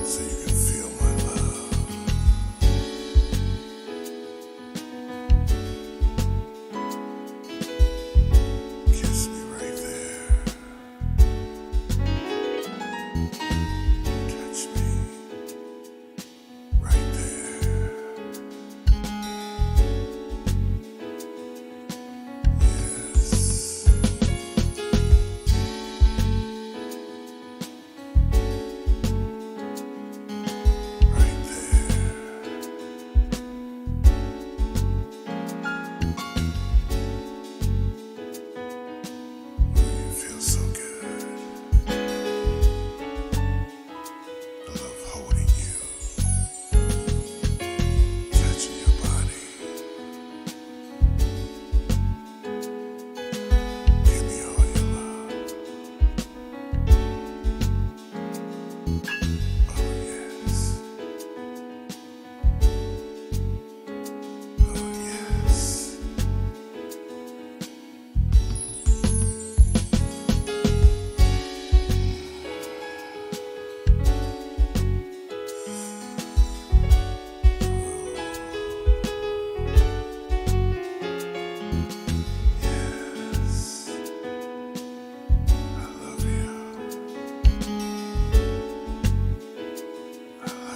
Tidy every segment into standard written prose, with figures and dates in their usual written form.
so you can feel my love. Kiss me right there. Touch me right there. Yes. Right there. You feel so good. I love holding you, touching your body. Give me all your love. Oh yes. Oh yes. Yes. I love you. I love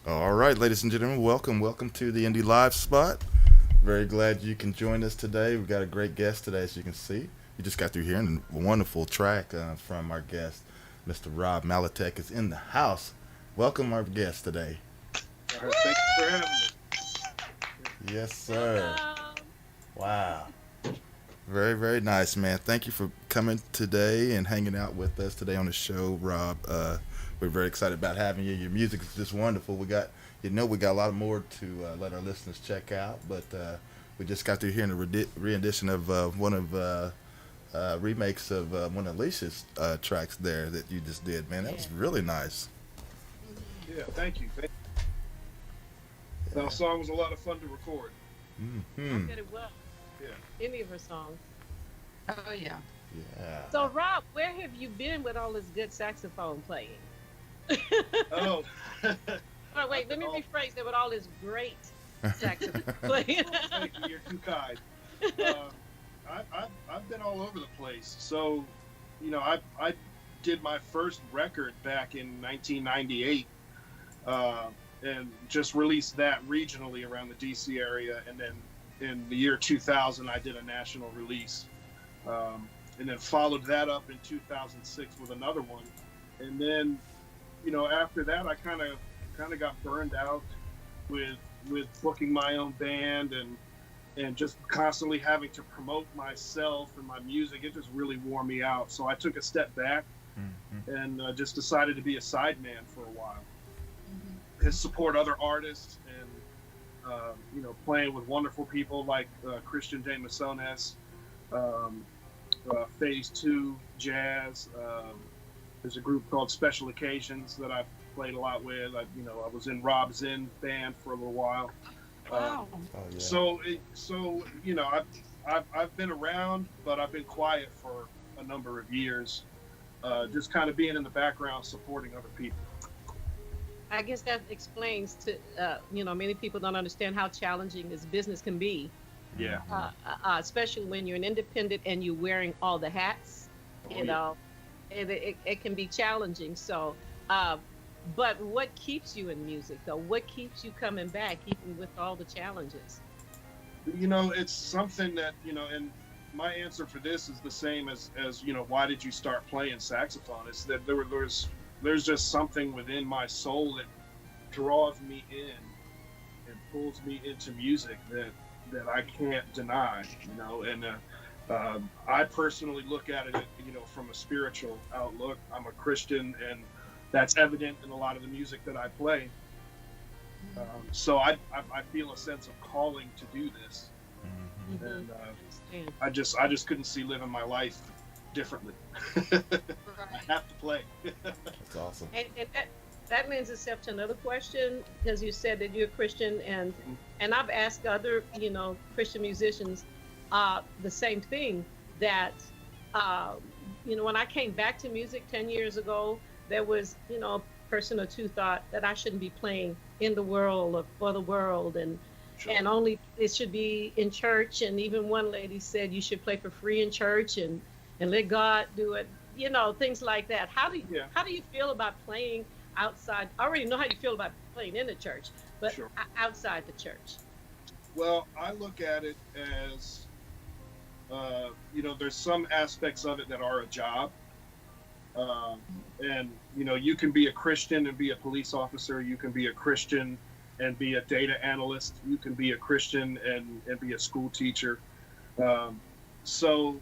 All right, ladies and gentlemen, welcome to the Indie Live spot. Very glad you can join us today. We've got a great guest today, as you can see. You just got through hearing a wonderful track from our guest, Mr. Rob Maletick is in the house. Welcome our guest today. All right, thank you for having Yes, sir. Welcome. Wow. Very, very nice, man. Thank you for coming today and hanging out with us today on the show, Rob. We're very excited about having you. Your music is just wonderful. We got a lot more to let our listeners check out, but we just got through hearing a rendition of one of remakes of one of Alicia's tracks there that you just did, man. That Yeah. was really nice. you. Yeah, thank you. That song was a lot of fun to record. I Hmm. bet it was. Yeah. Any of her songs. Oh yeah. Yeah. So, Rob, where have you been with all this good saxophone playing? Oh, Oh, wait, let me Oh. rephrase that with all this great saxophone playing. thank you. You're too kind. Uh, I've been all over the place. So, I did my first record back in 1998, and just released that regionally around the DC area, and then in the year 2000, I did a national release, and then followed that up in 2006 with another one, and then, after that, I kind of got burned out with booking my own band and just constantly having to promote myself and my music. It just really wore me out. So I took a step back Mhm. and just decided to be a sideman for a while Mm-hmm. and support other artists and playing with wonderful people like Christian J. Masones, um, Phase Two Jazz. There's a group called Special Occasions that I've played a lot with. I was in Rob Zinn's band for a little while. Wow. Oh yeah. I've been around, but I've been quiet for a number of years, just kind of being in the background, supporting other people. I guess that explains to, many people don't understand how challenging this business can be, Yeah. especially when you're an independent and you're wearing all the hats, Oh, you yeah. know, it can be challenging. So, uh, but what keeps you in music, though? What keeps you coming back, even with all the challenges? It's something that, and my answer for this is the same as why did you start playing saxophone? It's that there's just something within my soul that draws me in and pulls me into music that I can't deny, and I personally look at it, from a spiritual outlook. I'm a Christian, and that's evident in a lot of the music that I play. So I feel a sense of calling to do this, Mhm. Mhm. and Understand. I just couldn't see living my life differently. I Right. have to play. That's awesome. And that lends itself to another question, because you said that you're a Christian, and I've asked other Christian musicians the same thing, that when I came back to music 10 years ago, there was a person or two thought that I shouldn't be playing in the world or for the world, and only it should be in church. And even one lady said you should play for free in church and let God do it, things like that. Yeah, How do you feel about playing outside? I already know how you feel about playing in the church, but sure. outside the church. Well, I look at it as, there's some aspects of it that are a job. Um, and, you can be a Christian and be a police officer. You can be a Christian and be a data analyst. You can be a Christian and be a school teacher. So,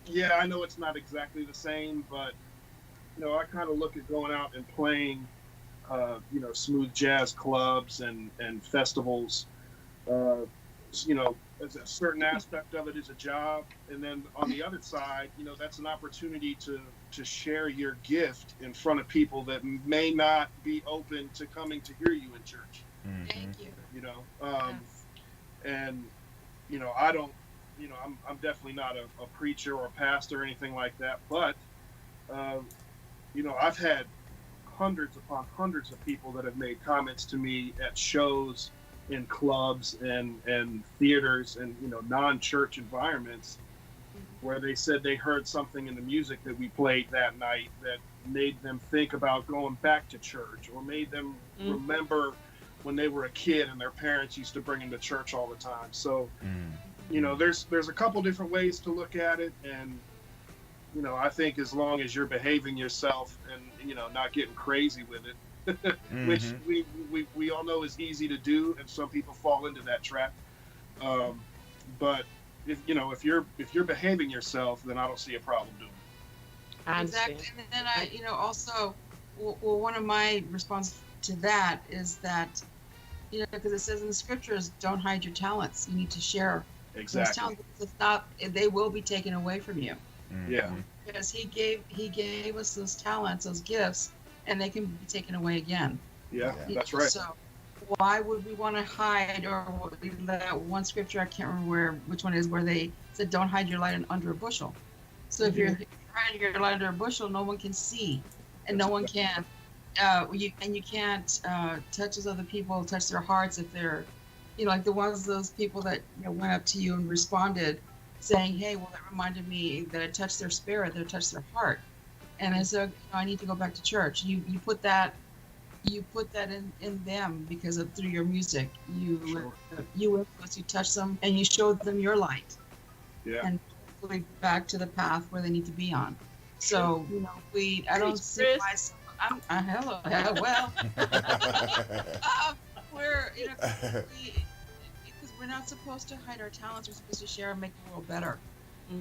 yeah, I know it's not exactly the same, but, I kind of look at going out and playing, smooth jazz clubs and festivals. Uh, as a certain aspect of it is a job, and then on the other side, that's an opportunity to share your gift in front of people that may not be open to coming to hear you in church. Mhm. Thank you. You know, Yes. and I don't, I'm definitely not a preacher or a pastor or anything like that, but uh, I've had hundreds upon hundreds of people that have made comments to me at shows, in clubs and theaters and non-church environments, where they said they heard something in the music that we played that night that made them think about going back to church, or made them remember when they were a kid and their parents used to bring them to church all the time. So, there's a couple different ways to look at it, and I think as long as you're behaving yourself and not getting crazy with it, which we all know is easy to do, and some people fall into that trap. But if you're behaving yourself, then I don't see a problem doing it. I understand. Exactly. And then also, one of my response to that is that, because it says in the scriptures, don't hide your talents. You need to share those talents. If not, they will be taken away from you. Yeah. Because he gave us those talents, those gifts, and they can be taken away again. Yeah, that's right. So why would we want to hide, or that one scripture, I can't remember which one it is, where they said, don't hide your light under a bushel. So if you're hiding your light under a bushel, no one can see, and no one can, you can't touch those other people, touch their hearts if they're, like those people that went up to you and responded saying, hey, well, that reminded me that I touched their spirit, that I touched their heart. And I said, I need to go back to church. You put that in them because of through your music. You influence, you touch them, and you show them your light. Yeah. And hopefully back to the path where they need to be on. So I don't see why. Hello. Well, because we're not supposed to hide our talents. We're supposed to share and make the world better.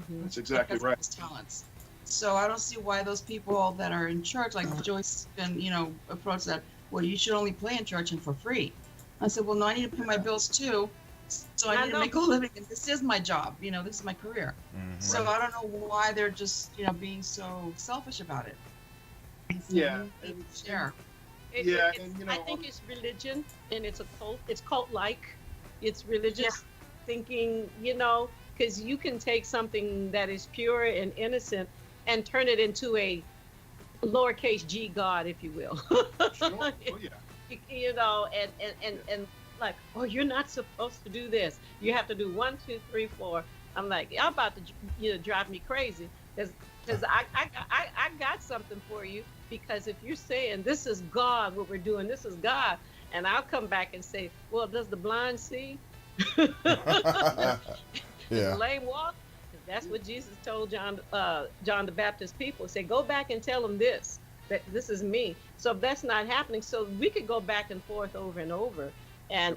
That's exactly right. Those talents. So I don't see why those people that are in church, like Joyce, and approach that. Well, you should only play in church and for free. I said, well, no, I need to pay my bills too, so I need to make a living, and this is my job. This is my career. So I don't know why they're just being so selfish about it. Yeah. Share. I think it's religion, and it's a cult. It's cult-like. It's religious thinking, because you can take something that is pure and innocent and turn it into a lowercase g God, if you will. Sure. Oh, yeah. And like, oh, you're not supposed to do this. You have to do 1, 2, 3, 4. I'm like, y'all about to drive me crazy, because I got something for you. Because if you're saying this is God, what we're doing, this is God, and I'll come back and say, well, does the blind see? Does the lame walk? That's what Jesus told John the Baptist people. Say, go back and tell them this, that this is me. So if that's not happening, so we could go back and forth over and over and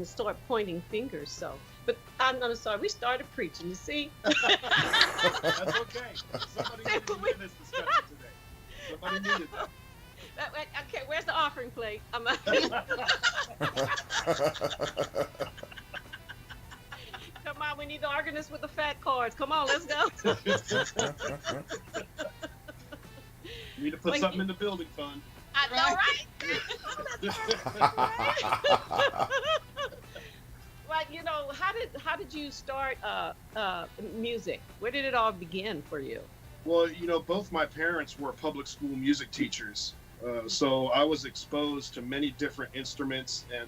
start pointing fingers. So, but I'm sorry, we started preaching, you see? That's okay. Somebody needed to hear this discussion today. Somebody needed that. Okay, where's the offering plate? Come on, we need the organist with the fat cards. Come on, let's go. We need to put something in the building fund. I know, right? Well, how did you start music? Where did it all begin for you? Well, both my parents were public school music teachers, so I was exposed to many different instruments and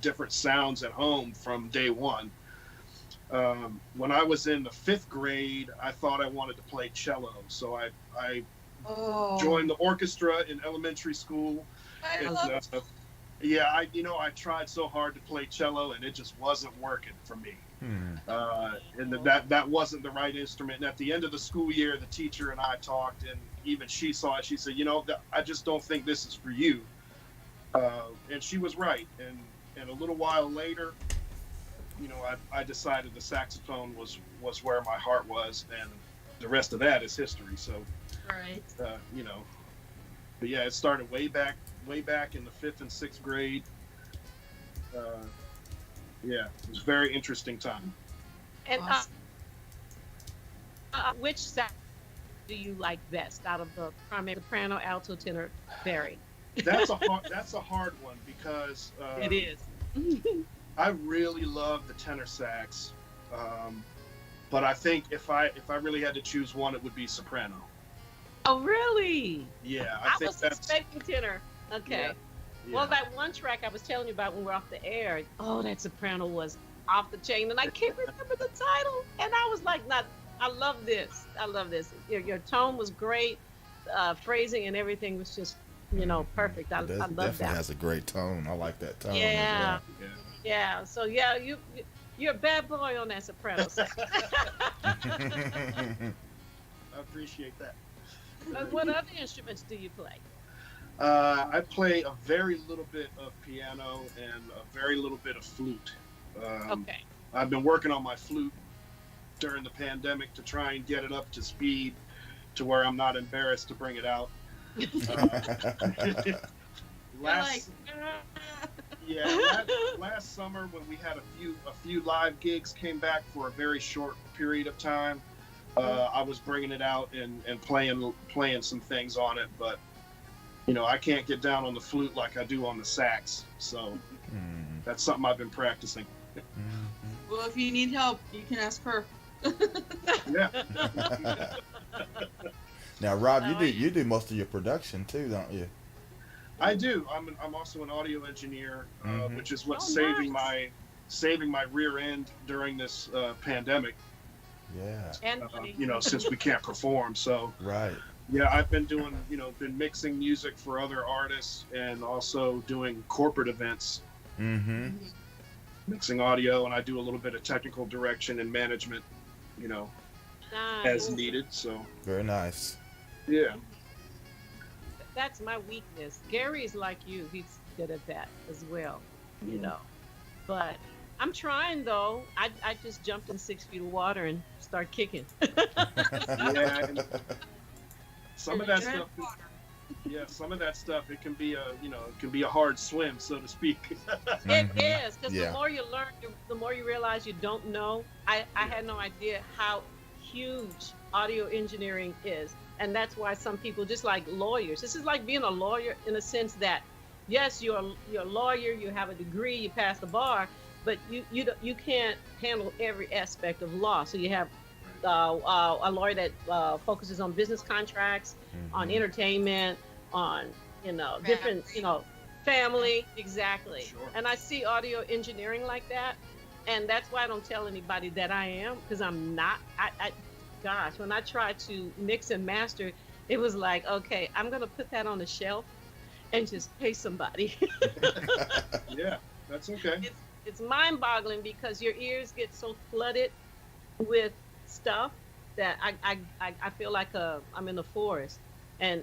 different sounds at home from day one. When I was in the 5th grade, I thought I wanted to play cello, so I joined the orchestra in elementary school. I tried so hard to play cello, and it just wasn't working for me. And that wasn't the right instrument. And at the end of the school year, the teacher and I talked, and even she saw it. She said, I just don't think this is for you. And she was right. And a little while later, I decided the saxophone was where my heart was, and the rest of that is history. So, right. But yeah, it started way back in the 5th and 6th grade. It was a very interesting time. And which sax do you like best out of the primary, soprano, alto, tenor, bari? That's a hard one because it is. I really love the tenor sax, but I think if I really had to choose one, it would be soprano. Oh, really? Yeah, I think was expecting tenor. Okay. Yeah. Well, that one track I was telling you about when we were off the air, that soprano was off the chain, and I can't remember the title. And I was like, I love this. I love this. Your tone was great. Phrasing and everything was just, perfect. I love Definitely that. has a great tone. I like that tone Yeah, as Yeah. yeah. So yeah, you're a bad boy on that soprano sax. well. I appreciate that. What other instruments do you play? I play a very little bit of piano and a very little bit of flute. Okay. I've been working on my flute during the pandemic to try and get it up to speed to where I'm not embarrassed to bring it out. You're like, Last last summer when we had a few live gigs came back for a very short period of time, I was bringing it out and playing some things on it, but I can't get down on the flute like I do on the sax, so that's something I've been practicing. well, if you need help, you can ask her. Yeah. Now, Rob, Oh, you do most of your production too, don't you? I do. I'm also an audio engineer, which is what's Oh, saving my rear end during this pandemic. Yeah. And Since we can't perform. So Right. yeah, I've been doing, been mixing music for other artists and also doing corporate events, Mm-hmm. mixing audio, and I do a little bit of technical direction and management, as nice. needed. So Very nice. yeah. That's my weakness. Gary's like you. He's good at that as well, But I'm trying though. I just jumped in 6 feet of water and start kicking. Yeah. And some of that Tread stuff. water. Some of that stuff. It can be a hard swim, so to speak. It is, because Yeah. the more you learn, the more you realize you don't know. I had no idea how huge audio engineering is. And that's why some people, just like lawyers, this is like being a lawyer in a sense that, yes, you're a lawyer, you have a degree, you pass the bar, but you can't handle every aspect of law. So you have a lawyer that focuses on business contracts, on entertainment, on different family, exactly. Sure. And I see audio engineering like that, and that's why I don't tell anybody that I am, because I'm not. Gosh, when I tried to mix and master, it was like, okay, I'm gonna put that on the shelf and just pay somebody. Yeah, that's okay. It's mind-boggling because your ears get so flooded with stuff that I feel like I'm in the forest, and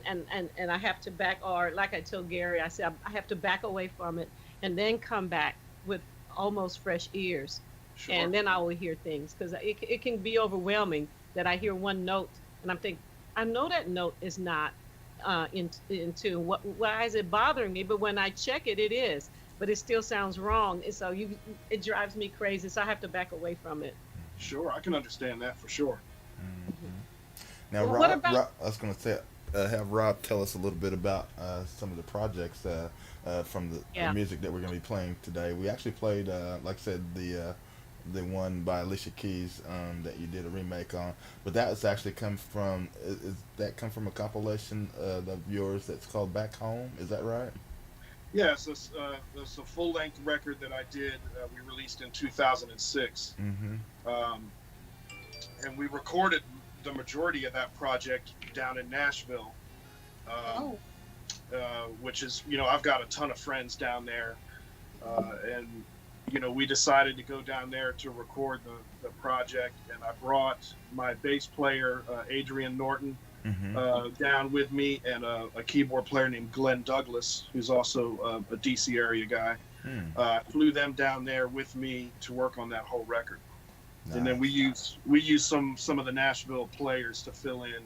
I have to back, or like I told Gary, I said I have to back away from it and then come back with almost fresh ears, Sure. and then I will hear things, because it can be overwhelming that I hear one note and I'm thinking, I know that note is not in tune. Why is it bothering me? But when I check it, it is. But it still sounds wrong. And so it drives me crazy. So I have to back away from it. Sure, I can understand that for sure. Now, Well, what Rob, about- I was going to say, have Rob tell us a little bit about some of the projects from the music that we're going to be playing today. We actually played, like I said, the one by Alicia Keys that you did a remake on, but that was actually come from a compilation of yours that's called Back Home? Is that right? Yeah, so it's a full-length record that I did. We released in 2006, and we recorded the majority of that project down in Nashville, which is, I've got a ton of friends down there, and we decided to go down there to record the project, and I brought my bass player, Adrian Norton, down with me, and a keyboard player named Glenn Douglas, who's also a DC area guy. Flew them down there with me to work on that whole record. Nice. And then we use some of the Nashville players to fill in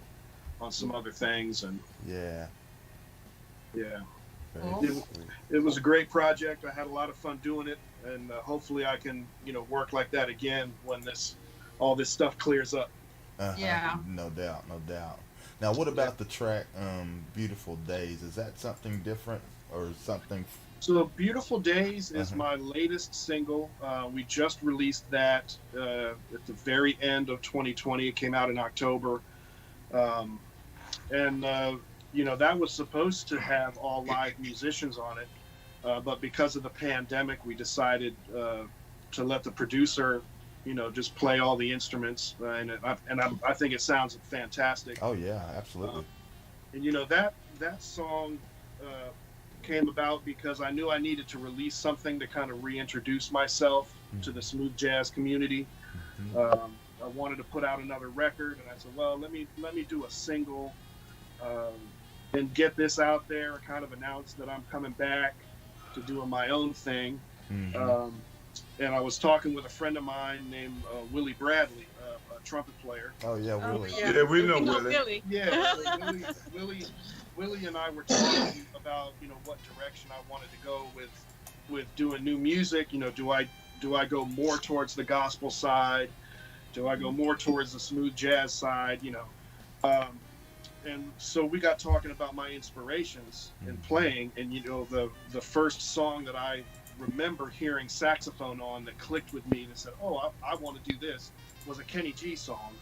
on some other things, and Yeah. yeah, Very Cool. sweet. it was a great project. I had a lot of fun doing it, and hopefully I can work like that again when all this stuff clears up. Yeah. No doubt, no doubt. Now, what about the track "Beautiful Days"? Is that something different or something? So Beautiful Days is my latest single. We just released that at the very end of 2020. It came out in October. That was supposed to have all live musicians on it. But because of the pandemic, we decided to let the producer just play all the instruments, I think it sounds fantastic. Oh yeah, absolutely. And that song came about because I knew I needed to release something to kind of reintroduce myself to the smooth jazz community. I wanted to put out another record, and I said, well, let me do a single and get this out there, kind of announce that I'm coming back to doing my own thing. And I was talking with a friend of mine named Willie Bradley, a trumpet player. Oh yeah, Willie. Yeah, we know Willie. Billy. Yeah, Willie and I were talking about what direction I wanted to go with doing new music. Do I go more towards the gospel side? Do I go more towards the smooth jazz side? And so we got talking about my inspirations in playing, and the first song that I remember hearing saxophone on that clicked with me and said, oh, I want to do this, was a Kenny G song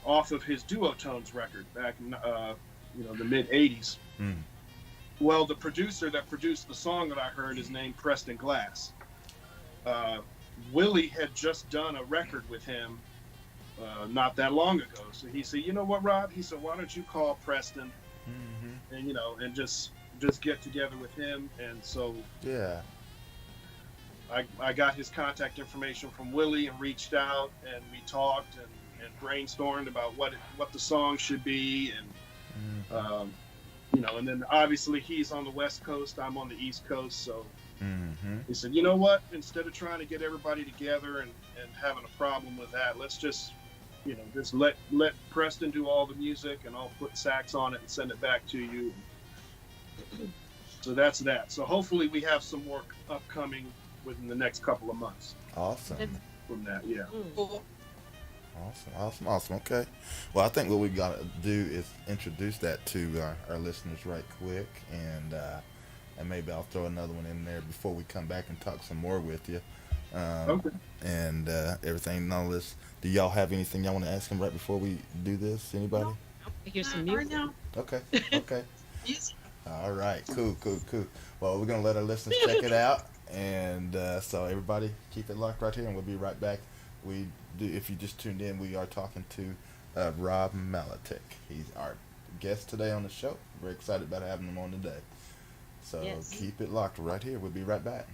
off of his Duotones record back in the mid 80s. Well, the producer that produced the song that I heard is named Preston Glass. Willie had just done a record with him not that long ago, so he said, you know what, Rob, he said, why don't you call Preston and just get together with him. And so yeah, I got his contact information from Willie and reached out, and we talked and brainstormed about what the song should be, and and then obviously he's on the West Coast, I'm on the East Coast, so he said, you know what, instead of trying to get everybody together and having a problem with that, let's just let Preston do all the music, and I'll put sax on it and send it back to you. So that's that. So hopefully we have some work upcoming within the next couple of months. Awesome. From that, yeah. Cool. Awesome. Okay. Well, I think what we got to do is introduce that to our listeners right quick, and maybe I'll throw another one in there before we come back and talk some more with you. Okay. And everything and all this. Do y'all have anything y'all want to ask him right before we do this? Anybody? No. Here's some Right music. now. Okay. Music. All right. Cool. Well, we're gonna let our listeners check it out, and so everybody keep it locked right here, and we'll be right back. If you just tuned in, we are talking to Rob Maletick. He's our guest today on the show. We're excited about having him on today. So Yes. keep it locked right here. We'll be right back.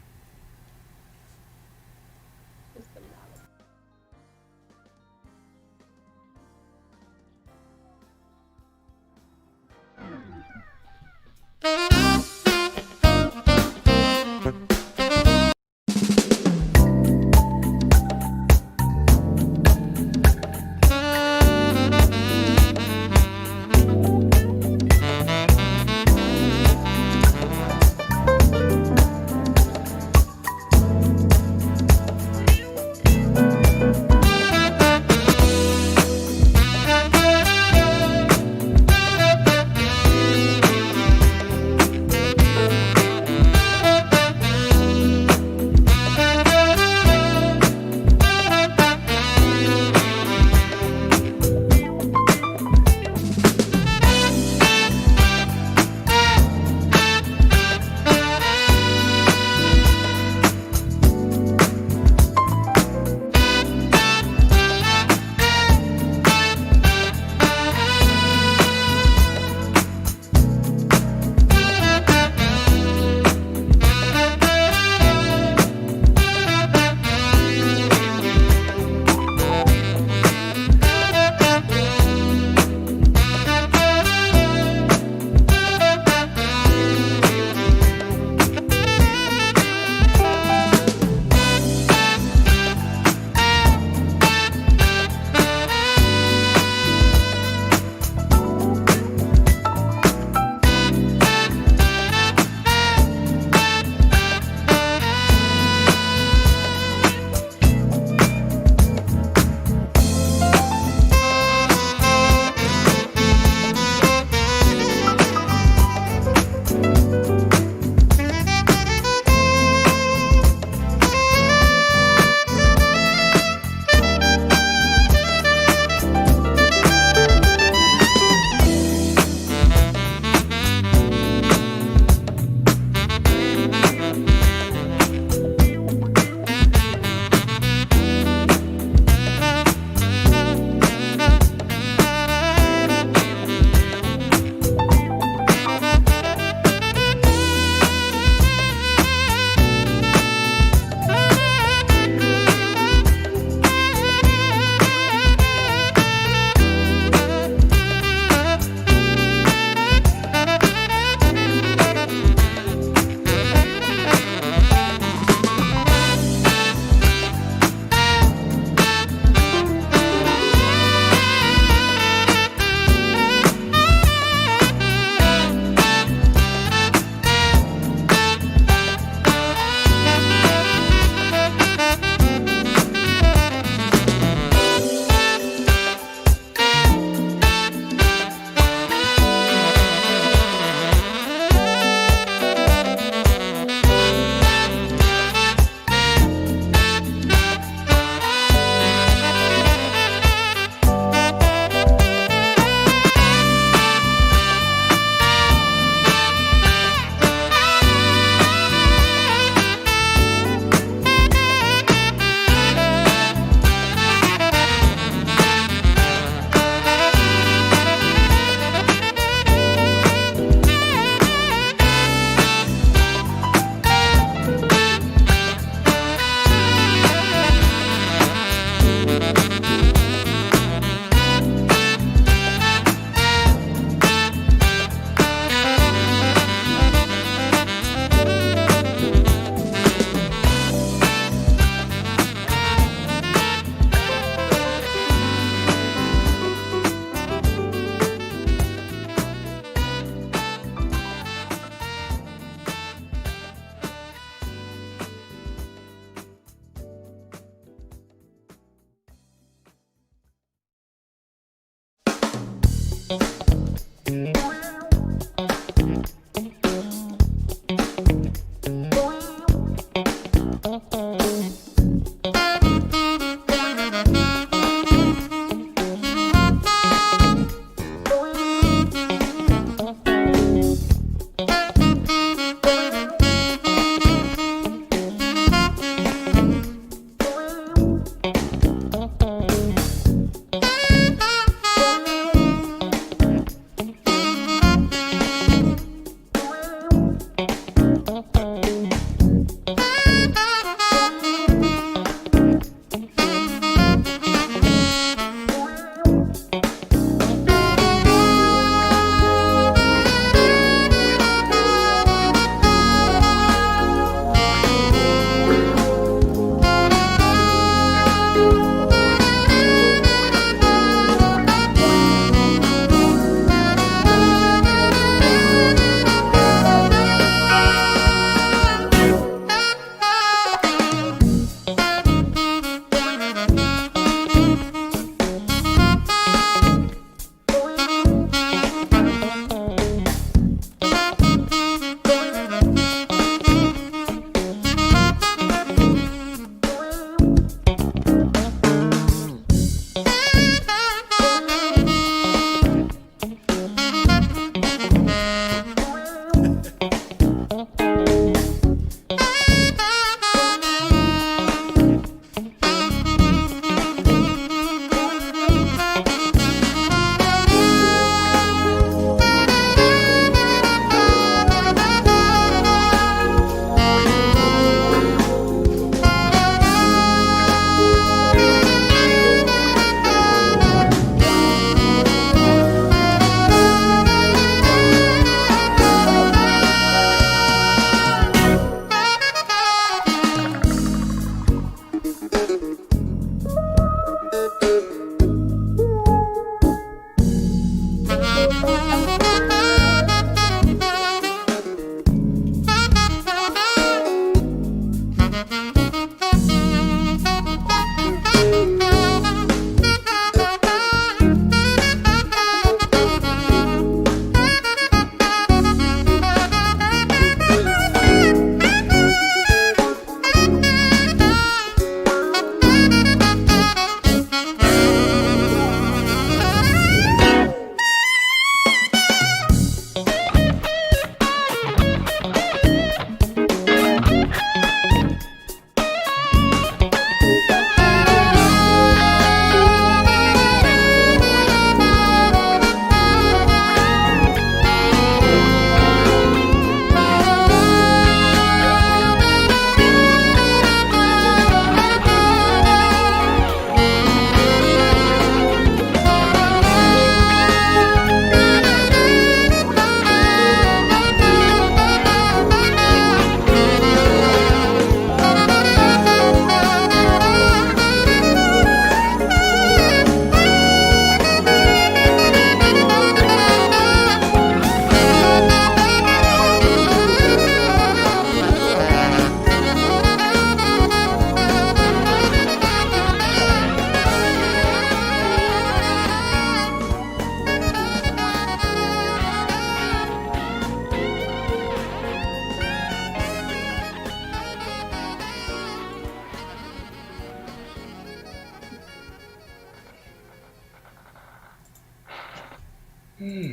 All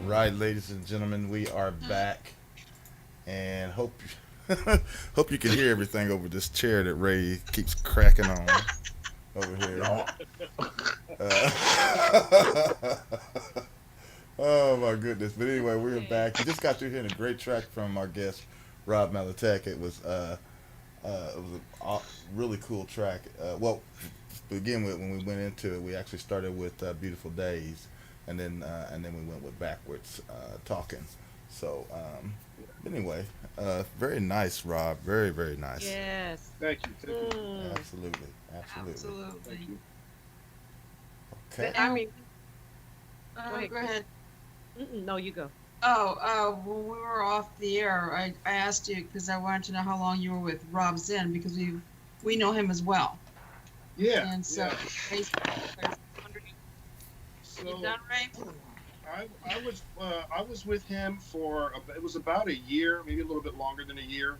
right, ladies and gentlemen, we are back, and hope you can hear everything over this chair that Ray keeps cracking on over here. No. Uh, oh my goodness! But anyway, we're back. You just got to hear a great track from our guest Rob Maletick. It was a really cool track. Well, to begin with, when we went into it, we actually started with "Beautiful Days," and then we went with backwards talking. So anyway, very nice, Rob. Very, very nice. Yes. Thank you. Thank you. Absolutely, absolutely. Thank you. Okay. I mean, Go ahead. no, you go. When we were off the air, I asked you because I wanted to know how long you were with Rob Zinn because we know him as well. Yeah. And so, yeah. basically, So you done, Ray? I was with him for it was about a year, maybe a little bit longer than a year.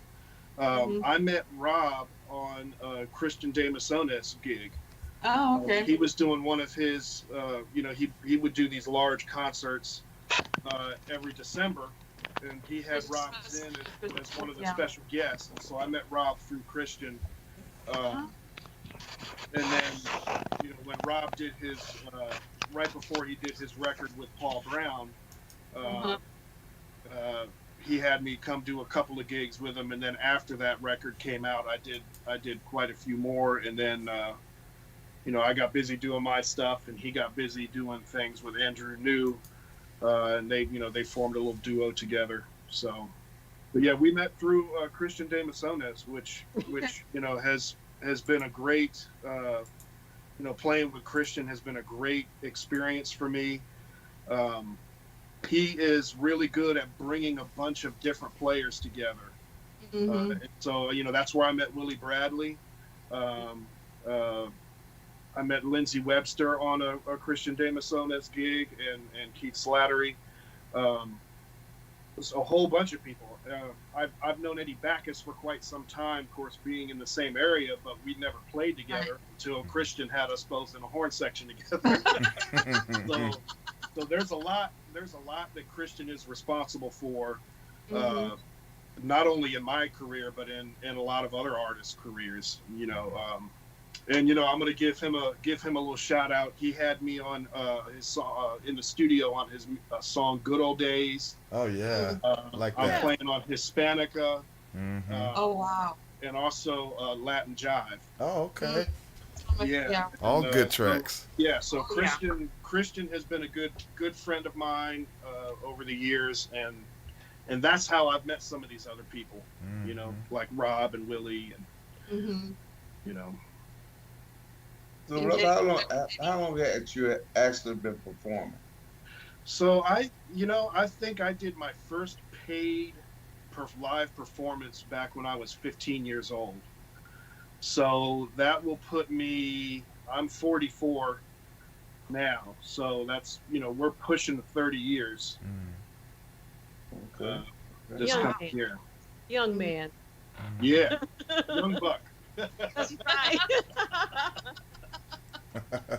I met Rob on a Christian de Masones gig. Oh, okay. He was doing one of his, he would do these large concerts every December, and he had Rob Zinn as one of the special guests. And so I met Rob through Christian. And then, when Rob did his, right before he did his record with Paul Brown, he had me come do a couple of gigs with him. And then after that record came out, I did quite a few more. And then, I got busy doing my stuff, and he got busy doing things with Andrew New, and they formed a little duo together. So, but yeah, we met through Christian de Masones, which has been a great, playing with Christian has been a great experience for me. He is really good at bringing a bunch of different players together. So, that's where I met Willie Bradley. I met Lindsey Webster on a Christian de Masones gig, and Keith Slattery. There's a whole bunch of people. I've known Eddie Backus for quite some time, of course, being in the same area, but we never played together until Christian had us both in a horn section together. So there's a lot that Christian is responsible for, not only in my career, but in a lot of other artists' careers. And I'm going to give him a little shout out. He had me on his song in the studio on his song "Good Old Days." Oh yeah, like that. I'm playing on Hispanica. Oh wow. And also Latin Jive. Oh okay. Yeah. All good tracks. So Christian has been a good friend of mine over the years, and that's how I've met some of these other people. Like Rob and Willie, and So how long had you actually been performing? So I think I did my first paid live performance back when I was 15 years old. So that will put me, I'm 44 now. So that's, we're pushing 30 years. Okay. This coming year. Young man. Yeah. Young buck. That's right.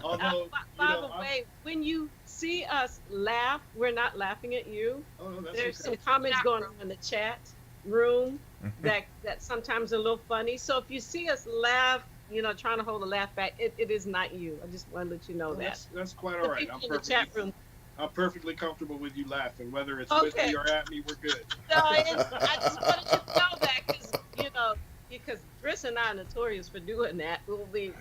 Although, by the way, when you see us laugh, we're not laughing at you. Oh, no, that's There's okay. some comments going on in the chat room that sometimes are a little funny. So if you see us laugh, trying to hold a laugh back, it is not you. I just want to let you know that. That's quite all right. I'm perfectly comfortable with you laughing, whether it's with me or at me. We're good. No, I just wanted you to know that because Chris and I are notorious for doing that. We'll be,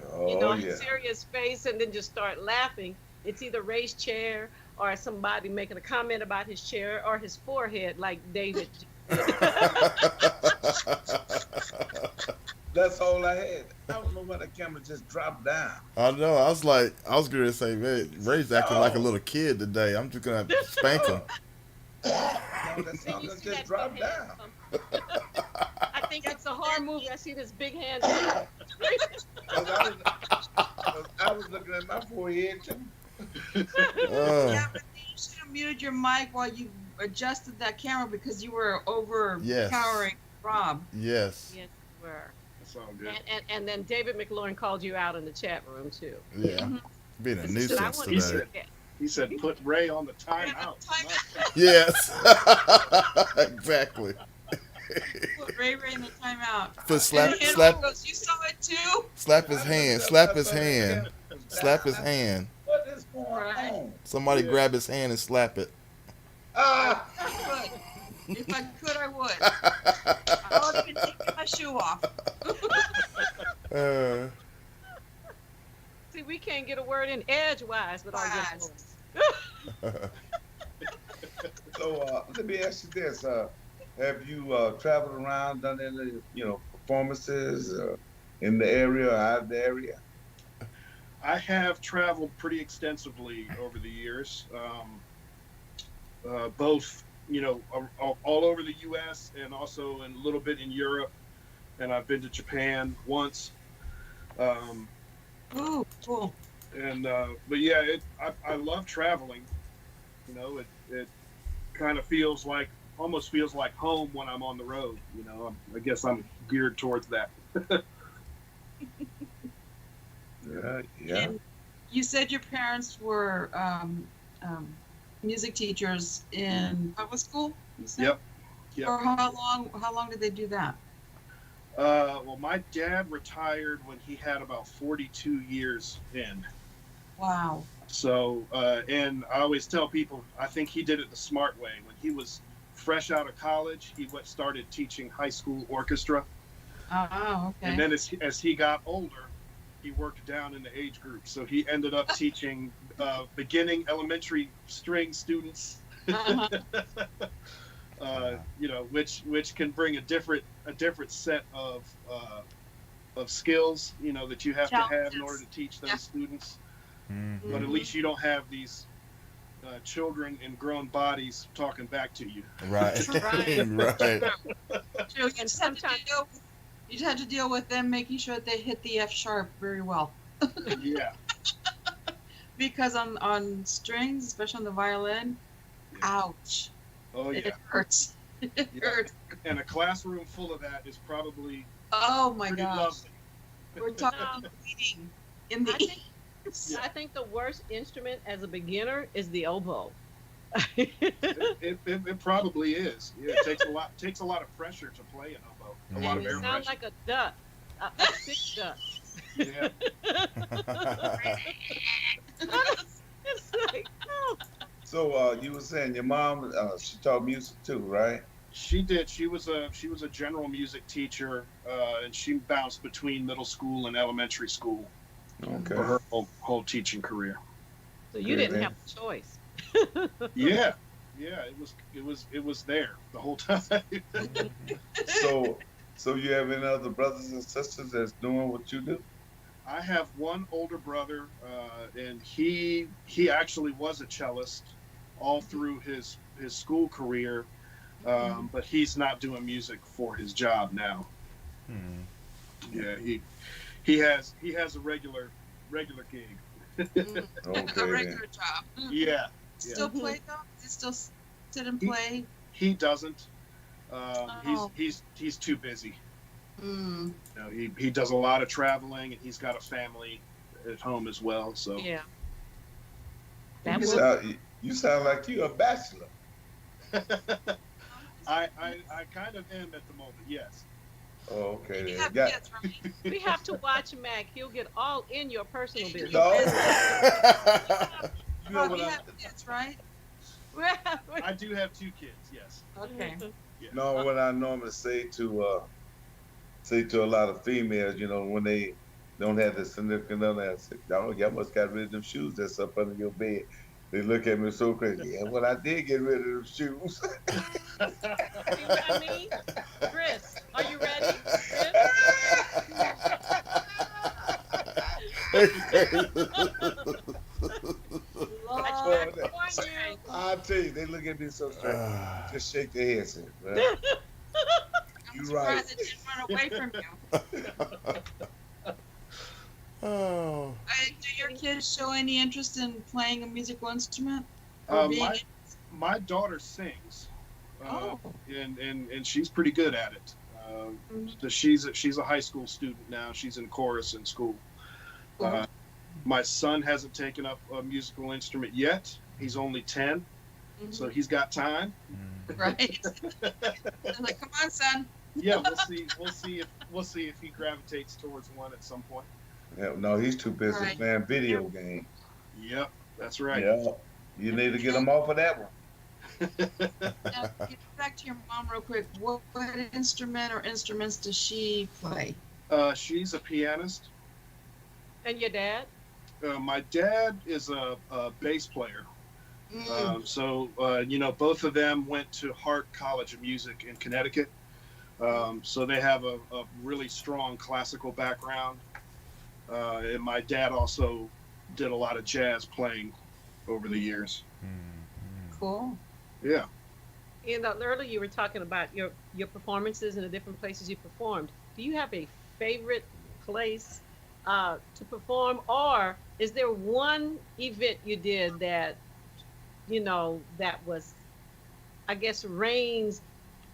serious face and then just start laughing. It's either Ray's chair or somebody making a comment about his chair or his forehead, like David. That's all I had. I don't know why the camera just dropped down. I know. I was going to say, man, Ray's acting like a little kid today. I'm just going to spank him. No, that's all that just dropped down. I think it's a horror movie. I see this big hand. I was looking at my forehead too. Yeah, but you should have muted your mic while you adjusted that camera because you were overpowering Rob. Yes. Yes, we were. It's all good. And then David McLaurin called you out in the chat room too. Yeah, being a He said, "I nuisance want He today. said, he said, put Ray on the timeout. Yes, exactly. Put Ray in the timeout. But slap, And he slap, goes, you saw it too? slap his hand, slap his hand, slap his hand. What is going Right. on? Somebody Yeah. grab his hand and slap it. Ah! I would. If I could, I would. I won't even take my shoe off. Uh, See, we can't get a word in edgewise without getting Wise. So let me ask you this: have you traveled around, done any, performances in the area or out of the area? I have traveled pretty extensively over the years, both, all over the U.S. and also a little bit in Europe. And I've been to Japan once. Ooh, cool. But yeah, I love traveling. It kind of almost feels like home when I'm on the road. I guess I'm geared towards that. Yeah. And you said your parents were music teachers in public school? You said? Yep. For how long did they do that? Well, my dad retired when he had about 42 years in. Wow. So, and I always tell people, I think he did it the smart way. When he was fresh out of college, he started teaching high school orchestra. Oh, okay. And then as he got older, he worked down in the age group. So he ended up teaching beginning elementary string students, Uh-huh. which can bring a different set of skills, that you have to have in order to teach those students. mhm. But at least you don't have these children in grown bodies talking back to you. Right, Right. right. True. You just had to deal with them making sure that they hit the F sharp very well. Yeah. Because on strings, especially on the violin, ouch. Oh It yeah. hurts. It Yeah. hurts. And a classroom full of that is probably Oh my pretty gosh. lovely. We're talking Um, about bleeding in the I think- Yeah. I think the worst instrument as a beginner is the oboe. It probably is. Yeah, it takes a lot of pressure to play an oboe. A lot And of it air sounds pressure. like a duck, a sick duck. Yeah. It's like, oh. So you were saying your mom, she taught music too, right? She did. She was a general music teacher, and she bounced between middle school and elementary school Okay. for her whole teaching career. So you Good, didn't man. have a choice. Yeah, it was there the whole time. So you have any other brothers and sisters that's doing what you do? I have one older brother, and he actually was a cellist all through his school career, but he's not doing music for his job now. Hmm. Yeah, he has a regular gig. Mm, Okay. a then. regular job. Yeah, Still play though? Does he still sit and play? he doesn't. Oh. He's too busy. Mm. He does a lot of traveling, and he's got a family at home as well. So Yeah. You That was you sound like you're a bachelor. I kind of am at the moment. Yes. Oh, okay. You Then. have Got- kids, right? we have to watch Mac. He'll get all in your personal business. No. You know Rob, what you I, have kids, right? I do have 2 kids. Yes. Okay. no, what I normally say to a lot of females, when they don't have the significant other, I say, y'all must got rid of them shoes that's up under your bed. They look at me so crazy. Yeah, well, I did get rid of them shoes. See what I mean? Chris, are you ready? Lord, I tell you, they look at me so strange. Just shake their head, say, well, I'm you right. surprised it didn't run away from you. Oh. Do your kids show any interest in playing a musical instrument? Or being My daughter sings, Oh. and she's pretty good at it. So she's a high school student now. She's in chorus in school. Cool. My son hasn't taken up a musical instrument yet. He's only 10, so he's got time. Right. I'm like, come on, son. Yeah, we'll see if he gravitates towards one at some point. Yeah, no, he's too busy Right. playing video games. Yep, that's right. Yeah, you need to get him off of that one. Now, get back to your mom real quick. What instrument or instruments does she play? She's a pianist. And your dad? My dad is a bass player. So both of them went to Hart College of Music in Connecticut. So they have a really strong classical background. And my dad also did a lot of jazz playing over the years. Cool. Yeah. Earlier you were talking about your performances and the different places you performed. Do you have a favorite place to perform, or is there one event you did that, that was, I guess, reigns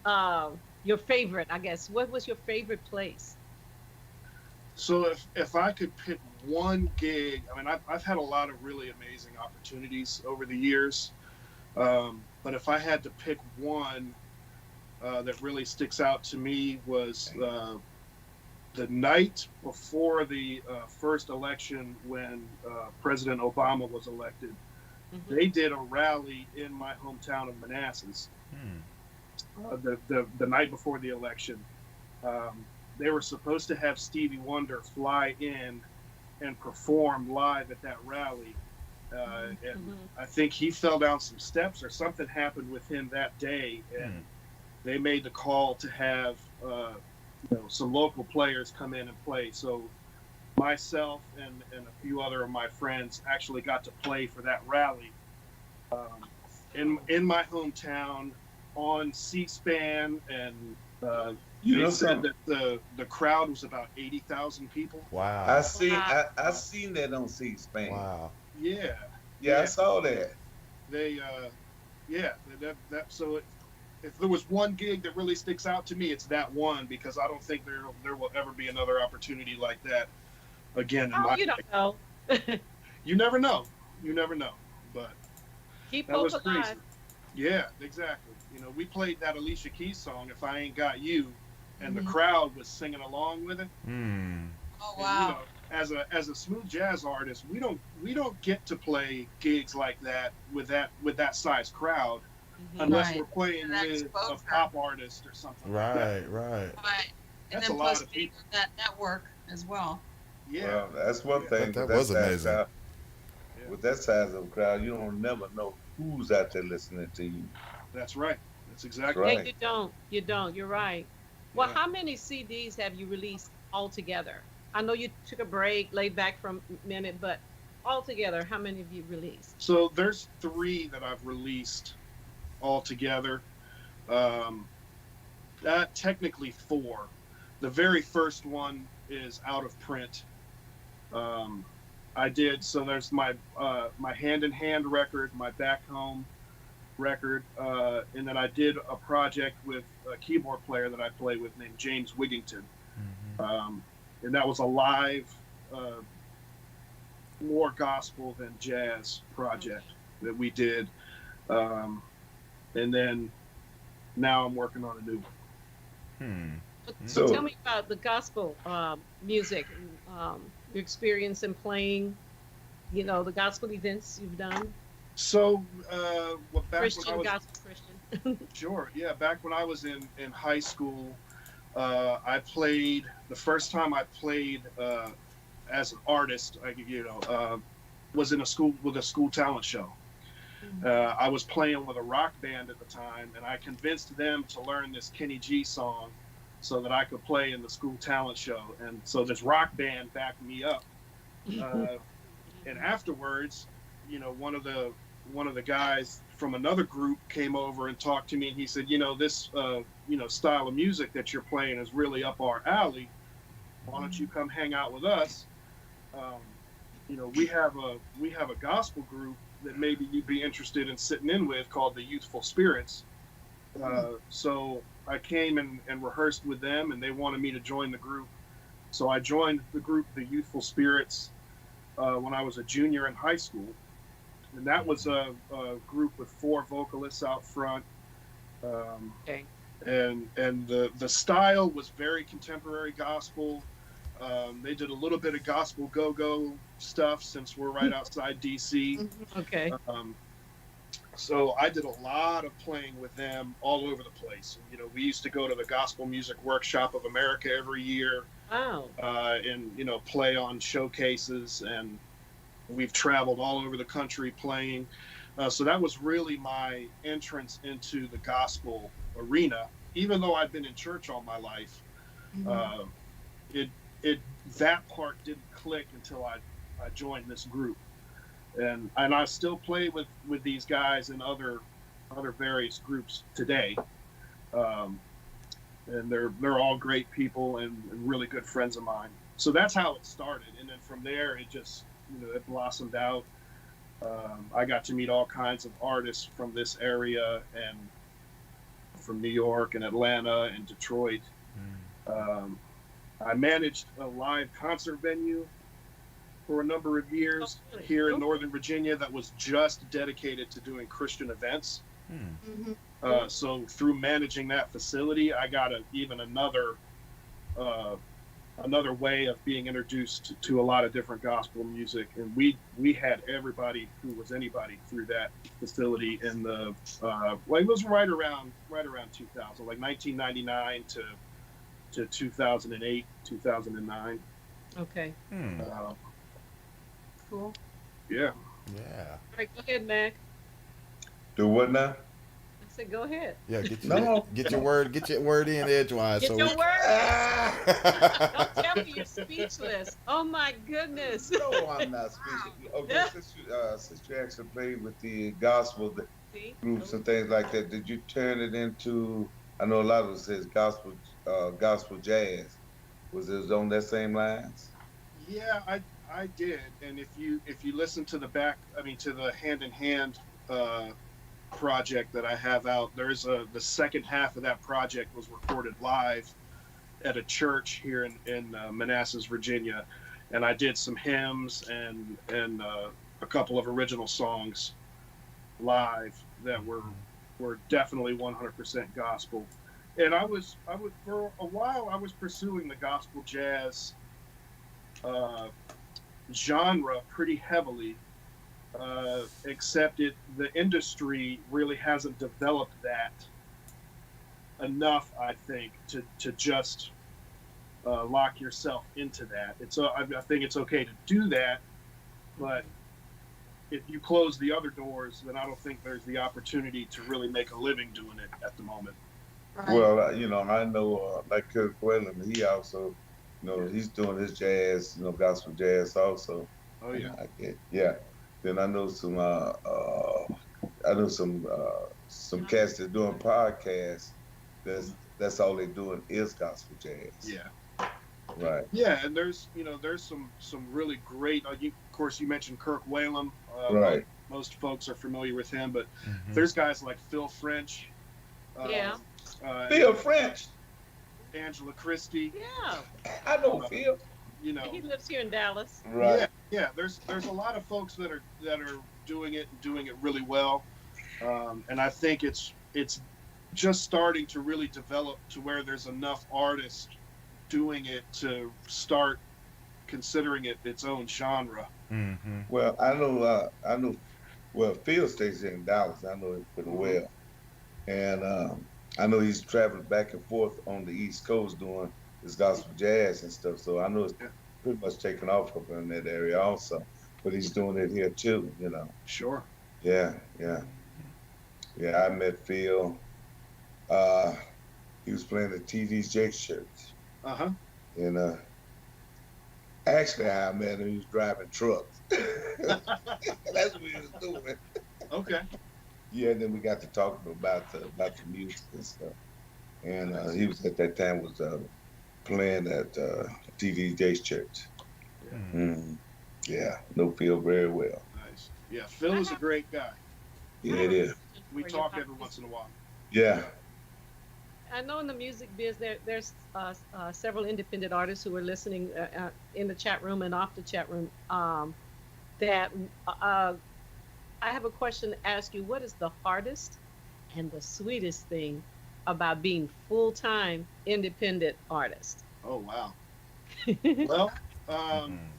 your favorite? I guess, what was your favorite place? So if I could pick one gig, I mean, I've had a lot of really amazing opportunities over the years. But if I had to pick one that really sticks out to me was the night before the first election when President Obama was elected. They did a rally in my hometown of Manassas the night before the election. They were supposed to have Stevie Wonder fly in and perform live at that rally. And I think he fell down some steps or something happened with him that day. And they made the call to have some local players come in and play. So myself and a few other of my friends actually got to play for that rally in my hometown on C-SPAN, and they said that the crowd was about 80,000 people. Wow. I seen that on C-SPAN. Wow. Yeah. Yeah, I saw that. They so if there was one gig that really sticks out to me, it's that one, because I don't think there will ever be another opportunity like that again. You don't know. You never know. But Keep that hope was alive. crazy. Yeah, exactly. We played that Alicia Keys song, "If I Ain't Got You," and the crowd was singing along with it. Oh wow. And, as a smooth jazz artist, we don't get to play gigs like that with that size crowd unless we're playing with a pop artist or something. Right. Right. And That's then a lot plus of being people. on that network as well. Yeah. Well, that's one thing. That with was size amazing. crowd- With that size of a crowd, you don't never know who's out there listening to you. That's right. That's exactly Right. Yeah, you don't. You're right. Well, Yeah. how many CDs have you released altogether? I know you took a break, laid back for a minute, but altogether, how many have you released? So there's 3 that I've released altogether. Technically 4. The very first one is out of print. I did, so there's my Hand in Hand record, my Back Home record, and then I did a project with a keyboard player that I play with named James Wigington. And that was a live, more gospel than jazz project that we did. And then now I'm working on a new one. So So- tell me about the gospel music, your experience in playing, the gospel events you've done. So, back Christian, when I was, gospel Christian. sure, yeah, back when I was in high school, I played, the first time I played as an artist, was in a school talent show. I was playing with a rock band at the time, and I convinced them to learn this Kenny G song so that I could play in the school talent show. And so this rock band backed me up. And afterwards, one of the guys from another group came over and talked to me, and he said, this style of music that you're playing is really up our alley. Why don't you come hang out with us? We have a gospel group that maybe you'd be interested in sitting in with called the Youthful Spirits. So I came and rehearsed with them, and they wanted me to join the group. So I joined the group, the Youthful Spirits, when I was a junior in high school, and that was a group with 4 vocalists out front. Okay. And the style was very contemporary gospel. They did a little bit of gospel go-go stuff since we're right outside DC. Okay. So I did a lot of playing with them all over the place. You know, we used to go to the Gospel Music Workshop of America every year, Wow. and you know, play on showcases, and we've traveled all over the country playing. So that was really my entrance into the gospel arena. Even though I'd been in church all my life, uh, it that part didn't click until I joined this group, and I still play with these guys in other various groups today, and they're all great people and really good friends of mine. So that's how it started, and then from there it just, you know, it blossomed out. I got to meet all kinds of artists from this area and from New York and Atlanta and Detroit. I managed a live concert venue for a number of years here in Northern Virginia that was just dedicated to doing Christian events. So through managing that facility, I got even another way of being introduced to a lot of different gospel music, and we had everybody who was anybody through that facility in the well, it was right around 2000, like 1999 to 2008, 2009. Okay. Cool. Yeah. Yeah. All right, go ahead, Mac. Do what now? I said, go ahead. Yeah. Get No. your word in edgewise. Get so your we- word. Don't tell me you're speechless. Oh my goodness. No, I'm not speaking. Okay, since you actually played with the gospel See? groups and things like that, did you turn it into? I know a lot of it says gospel jazz. Was it on that same lines? Yeah, I did. And if you listen to the Hand in Hand project that I have out, there's the second half of that project was recorded live at a church here in Manassas, Virginia, and I did some hymns and a couple of original songs live that were definitely 100% gospel. And I was for a while I was pursuing the gospel jazz genre pretty heavily, except the industry really hasn't developed that enough, I think, to just lock yourself into that. I think it's okay to do that, but if you close the other doors, then I don't think there's the opportunity to really make a living doing it at the moment. Right. Well, I know like Kirk Whalum, he also, he's doing his jazz, gospel jazz also. Oh yeah. Yeah. Then I know some some cats that doing podcasts. That's all they're doing is gospel jazz. Yeah. Right. Yeah, and there's some really great. Of course, you mentioned Kirk Whalum. Right. Most folks are familiar with him, but there's guys like Phil French. Yeah. Phil French. Angela Christie. Yeah. I know Phil. He lives here in Dallas. Right. Yeah. There's a lot of folks that are doing it and doing it really well, and I think it's just starting to really develop to where there's enough artists doing it to start considering it its own genre. Well, I know. Well, Phil stays here in Dallas. I know it pretty well, and I know he's traveling back and forth on the East Coast doing his gospel jazz and stuff. So I know it's pretty much taken off up in that area also. But he's doing it here too, Sure. Yeah. I met Phil. He was playing at TD's Jake's church. And actually, I met him. He was driving trucks. That's what he was doing. Okay. Yeah, and then we got to talking about the music and stuff. And he was at that time playing at TD Jake's church. Yeah, know Phil very well. Nice. Yeah, Phil is a great guy. Yeah, it is. We talk every once in a while. Yeah. I know in the music biz there's several independent artists who are listening in the chat room and off the chat room. That I have a question to ask you. What is the hardest and the sweetest thing about being full-time independent artist? Oh wow. Well,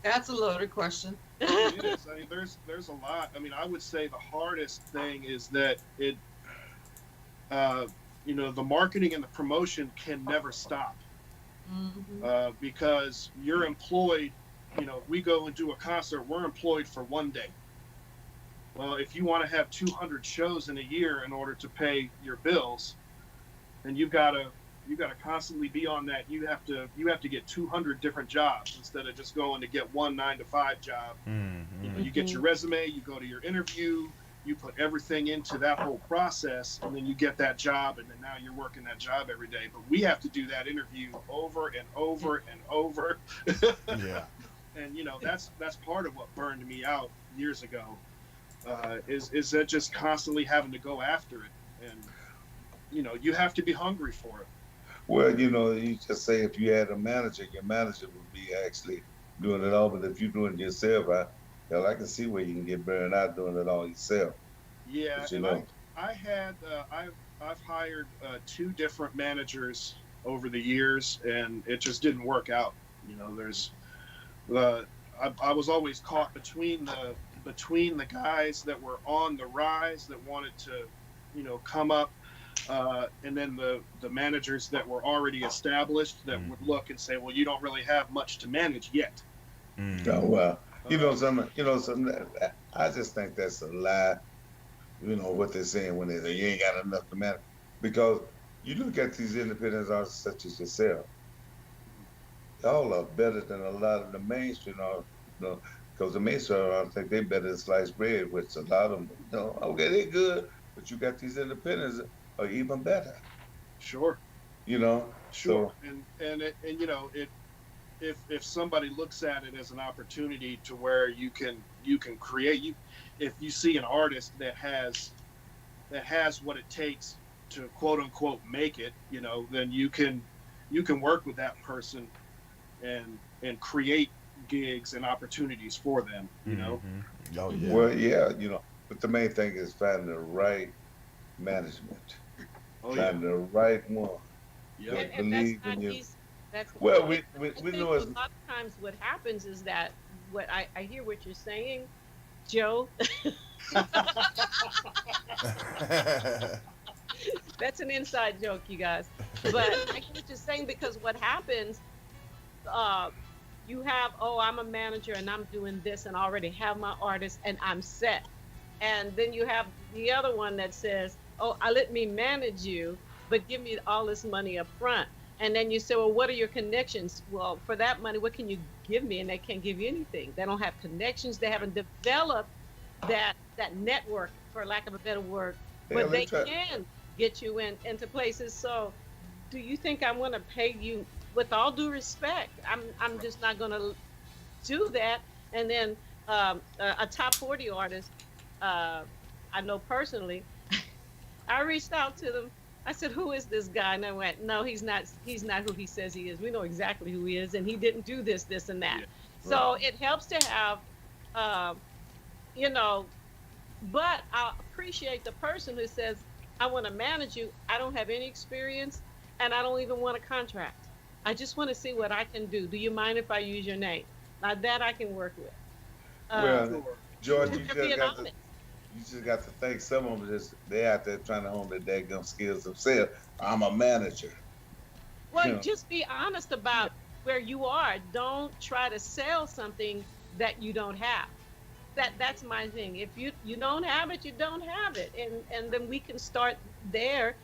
That's a loaded question. it is. I mean, there's a lot. I mean, I would say the hardest thing is that uh, the marketing and the promotion can never stop because you're employed. We go and do a concert, we're employed for one day. Well, if you want to have 200 shows in a year in order to pay your bills, then you've got to constantly be on that. You have to get 200 different jobs instead of just going to get one 9-to-5 job. You get your resume, you go to your interview, you put everything into that whole process, and then you get that job, and then now you're working that job every day. But we have to do that interview over and over and over. Yeah. And that's part of what burned me out years ago. Is that just constantly having to go after it, and you have to be hungry for it. Well, you just say if you had a manager, your manager would be actually doing it all. But if you're doing it yourself, I can see where you can get burned out doing it all yourself. Yeah, But, I've hired 2 different managers over the years, and it just didn't work out. I was always caught between the guys that were on the rise that wanted to, come up, and then the managers that were already established that would look and say, well, you don't really have much to manage yet. Oh well, something. I just think that's a lie. What they're saying when they say you ain't got enough to manage, because you look at these independent artists such as yourself. Y'all are better than a lot of the mainstream artists, because the mainstream artists think they're better than sliced bread, which a lot of them, okay, they're good, but you got these independents that are even better. Sure. Sure. So, if somebody looks at it as an opportunity to where you can create, if you see an artist that has what it takes to quote unquote make it, then you can work with that person and create gigs and opportunities for them. Oh yeah. Well, yeah, but the main thing is finding the right management, finding the right one. Yeah. And that's not easy. Well, we I think know a it's. lot of times what happens is that what I hear what you're saying, Joe. That's an inside joke, you guys. But I get what you're saying, because what happens, you have, I'm a manager and I'm doing this and I already have my artist and I'm set. And then you have the other one that says, let me manage you, but give me all this money up front. And then you say, well, what are your connections? Well, for that money, what can you give me? And they can't give you anything. They don't have connections. They haven't developed that network, for lack of a better word, but they can get you into places. So do you think I'm going to pay you? With all due respect, I'm just not going to do that. And then a top 40 artist, I know personally, I reached out to them. I said, who is this guy? And they went, no, he's not who he says he is. We know exactly who he is, and he didn't do this, and that. Yeah. So it helps to have, but I appreciate the person who says, I want to manage you. I don't have any experience, and I don't even want a contract. I just want to see what I can do. Do you mind if I use your name? Now that I can work with. Well, George, you just got to think some of them they're out there trying to hone their daggum skills themselves. I'm a manager. Well, just be honest about where you are. Don't try to sell something that you don't have. That's my thing. If you don't have it, you don't have it, and then we can start there,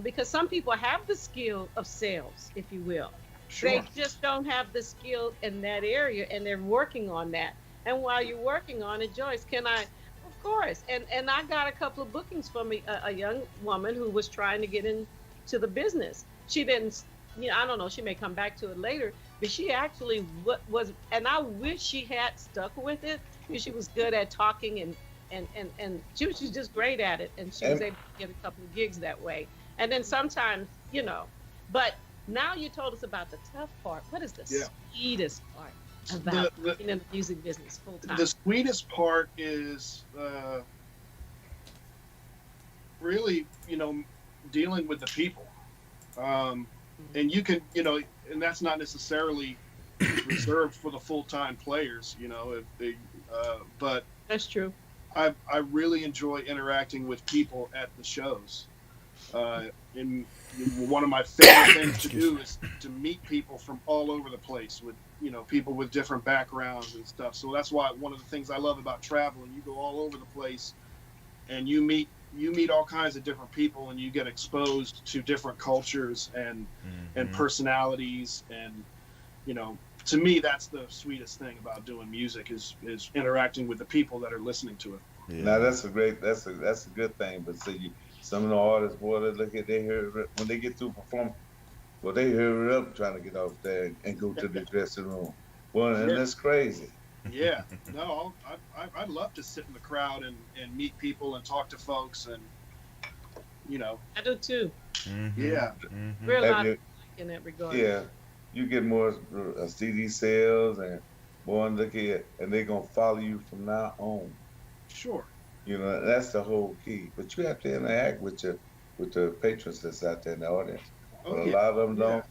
because some people have the skill of sales, if you will. Sure. They just don't have the skill in that area, and they're working on that. And while you're working on it, Joyce, can I? Of course. And I got a couple of bookings from a young woman who was trying to get into the business. She didn't, I don't know, she may come back to it later, but she actually was, and I wish she had stuck with it, because she was good at talking and she was just great at it. And she was able to get a couple of gigs that way. And then sometimes you know. But now you told us about the tough part. What is the Yeah. sweetest part about The being in the music business full time? the sweetest part is really, dealing with the people. And you can, and that's not necessarily reserved for the full-time players, if they, but That's true. I really enjoy interacting with people at the shows. And one of my favorite things to do is to meet people from all over the place with, people with different backgrounds and stuff. So that's why one of the things I love about traveling, you go all over the place and you meet all kinds of different people, and you get exposed to different cultures and personalities, and to me that's the sweetest thing about doing music is interacting with the people that are listening to it. Yeah. Now that's a good thing. But see, some of the artists, boy, they hear when they get through performing, well, they hurry up trying to get off there and go to the dressing room. Well, and that's crazy. Yeah, no, I'd love to sit in the crowd and meet people and talk to folks, and I do too. Yeah, We're a lot in that regard. Yeah, you get more CD sales, and boy, look at, and they're gonna follow you from now on. Sure. That's the whole key. But you have to interact with the patrons that's out there in the audience. But a lot of them don't.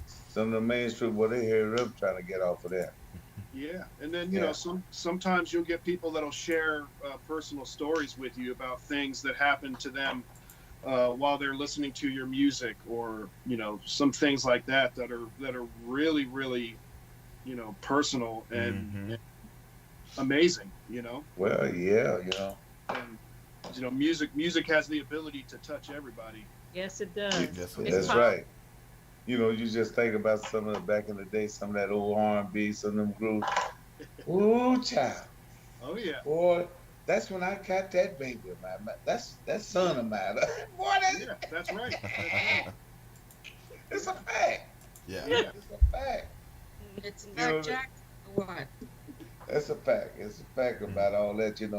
Some of the mainstream, well, they hear up trying to get off of that. Yeah, and then sometimes you'll get people that'll share personal stories with you about things that happened to them while they're listening to your music, or some things like that are really, really personal and amazing. Well, yeah, And music has the ability to touch everybody. Yes, it does. That's right. You just think about some of the back in the day, some of that old R&B, some of them groups. Ooh, child. Oh yeah. Boy, that's when I got that baby of mine. That's son of mine. Boy, that's right. It's a fact. Yeah. It's a fact. It's not Jack. What? That's a fact. It's a fact about all that, and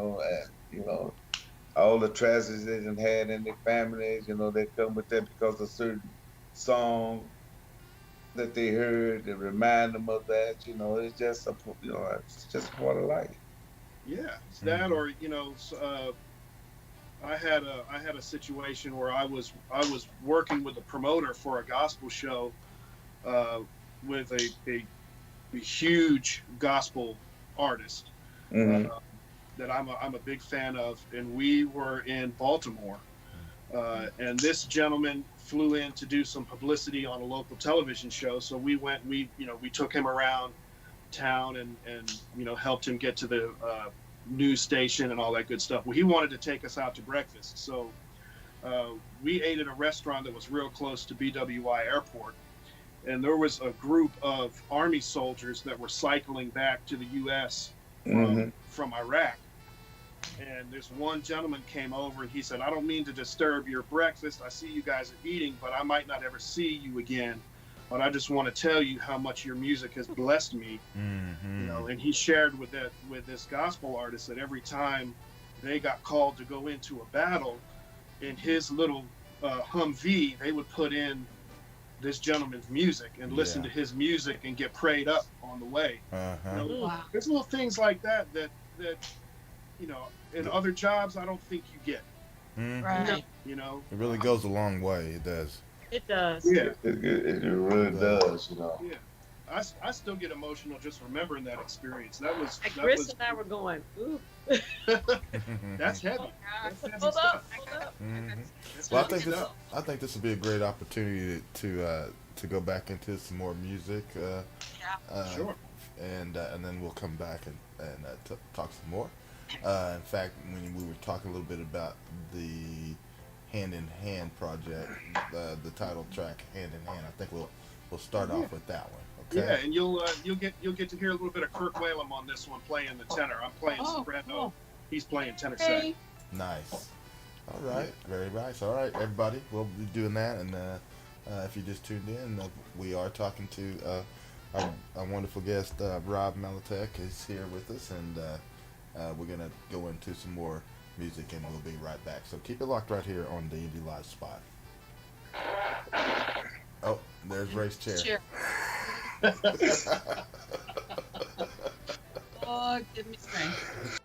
all the tragedies they done had in their families. They come with that because of certain song that they heard that remind them of that. It's just it's just a part of life. Yeah, it's that, or I had a situation where I was working with a promoter for a gospel show with a huge gospel artist that I'm a big fan of, and we were in Baltimore, and this gentleman flew in to do some publicity on a local television show. So we took him around town and helped him get to the news station and all that good stuff. Well, he wanted to take us out to breakfast, so we ate at a restaurant that was real close to BWI Airport, and there was a group of Army soldiers that were cycling back to the U.S. from Iraq. And this one gentleman came over and he said, "I don't mean to disturb your breakfast. I see you guys are eating, but I might not ever see you again. But I just want to tell you how much your music has blessed me." And he shared with this gospel artist that every time they got called to go into a battle, in his little Humvee, they would put in this gentleman's music and listen to his music and get prayed up on the way. Wow. There's little things like that in other jobs I don't think you get. Right. It really goes a long way. It does. It does. Yeah. It really does. Yeah. I still get emotional just remembering that experience. That was Chris and I were going, ooh. That's heavy. Hold up. Well, I think this would be a great opportunity to go back into some more music. Sure. And then we'll come back and talk some more. In fact, when we were talking a little bit about the Hand in Hand project, the title track Hand in Hand, I think we'll start off with that one. Okay? Yeah, and you'll get to hear a little bit of Kirk Whalum on this one, playing the tenor. I'm playing soprano. Cool. He's playing tenor sax. Nice. All right. Very nice. All right, everybody. We'll be doing that, and if you just tuned in, we are talking to our wonderful guest, Rob Maletick, is here with us, and we're gonna go into some more music, and we'll be right back. So keep it locked right here on the Indie Live Spot. There's Ray's chair. Chair. Oh, give me strength.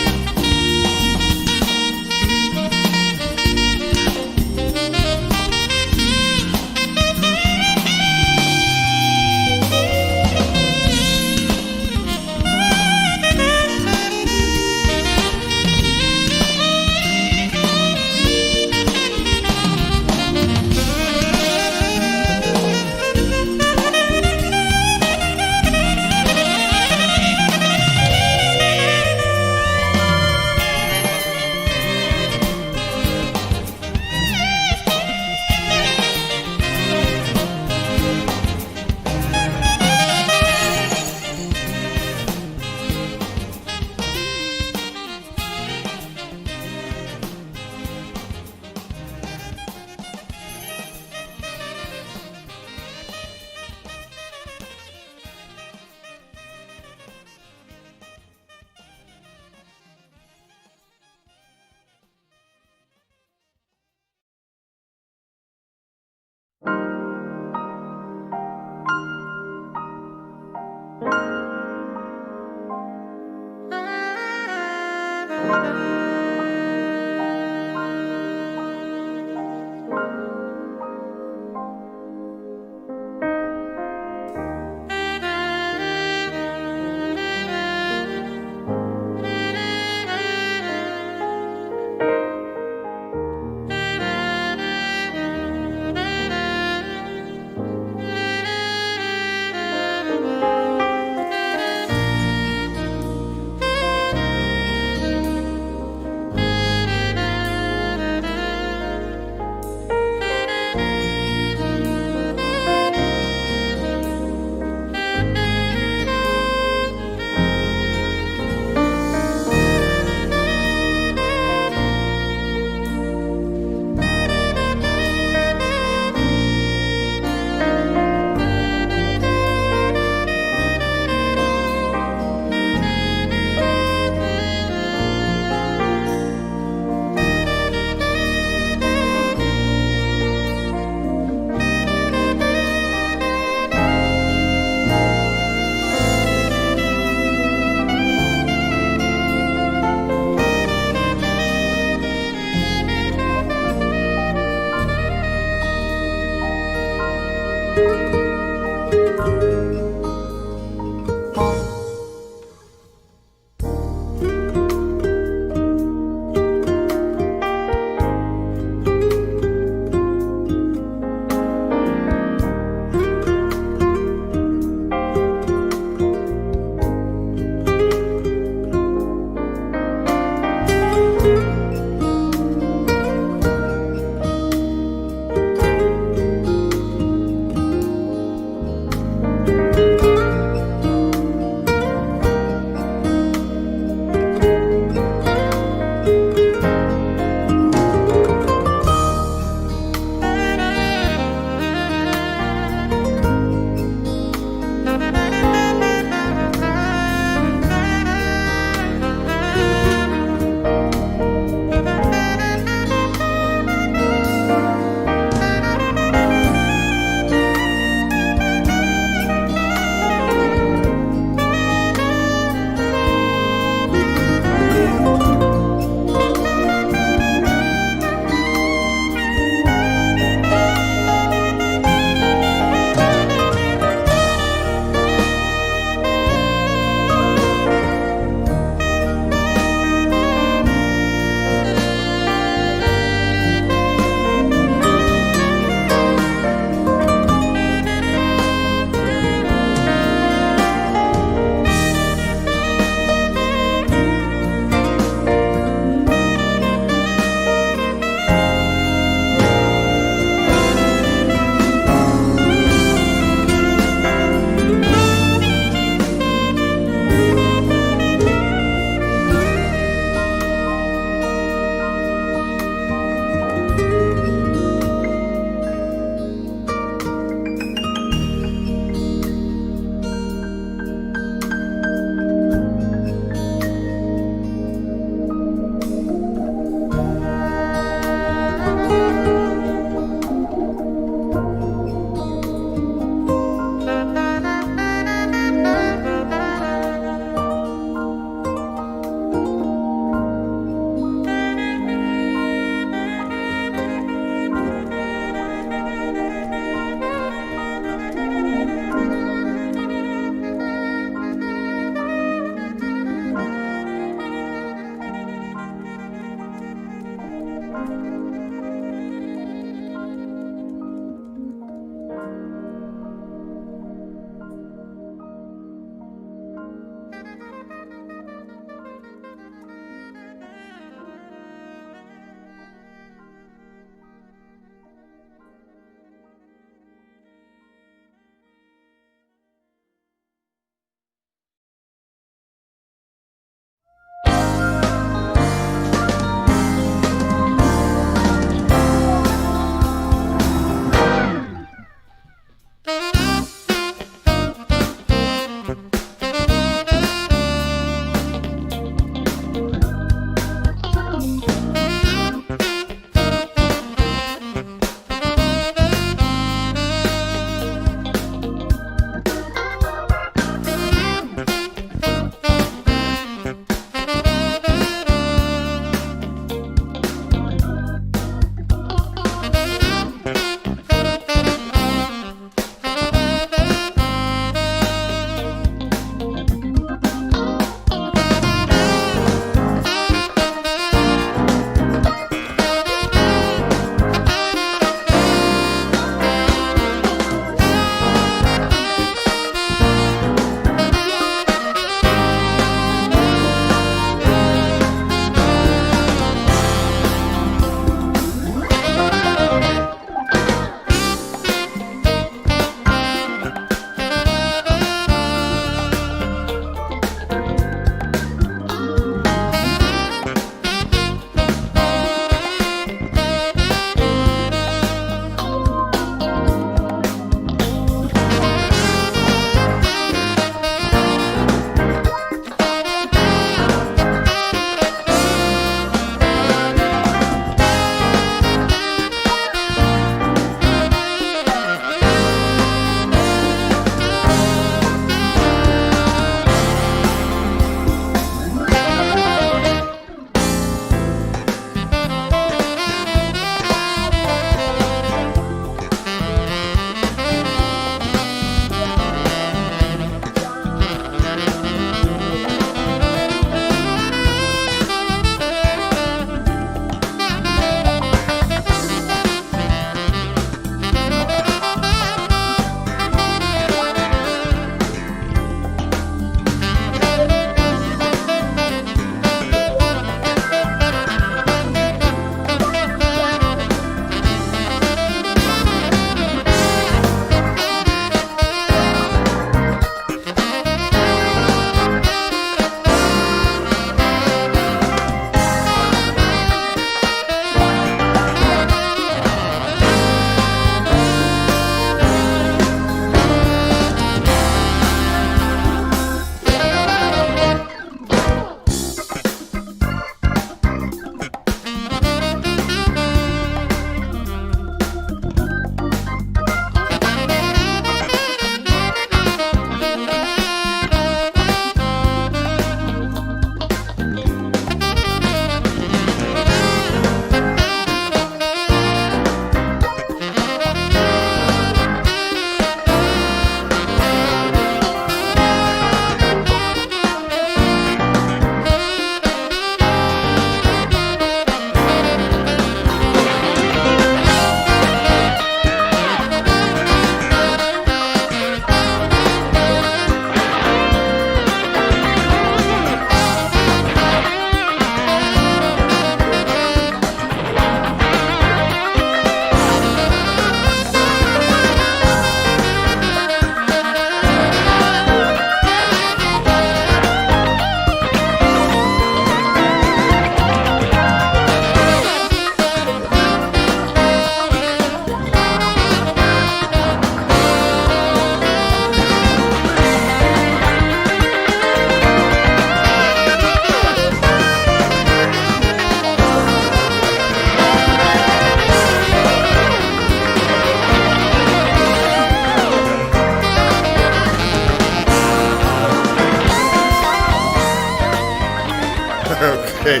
Okay.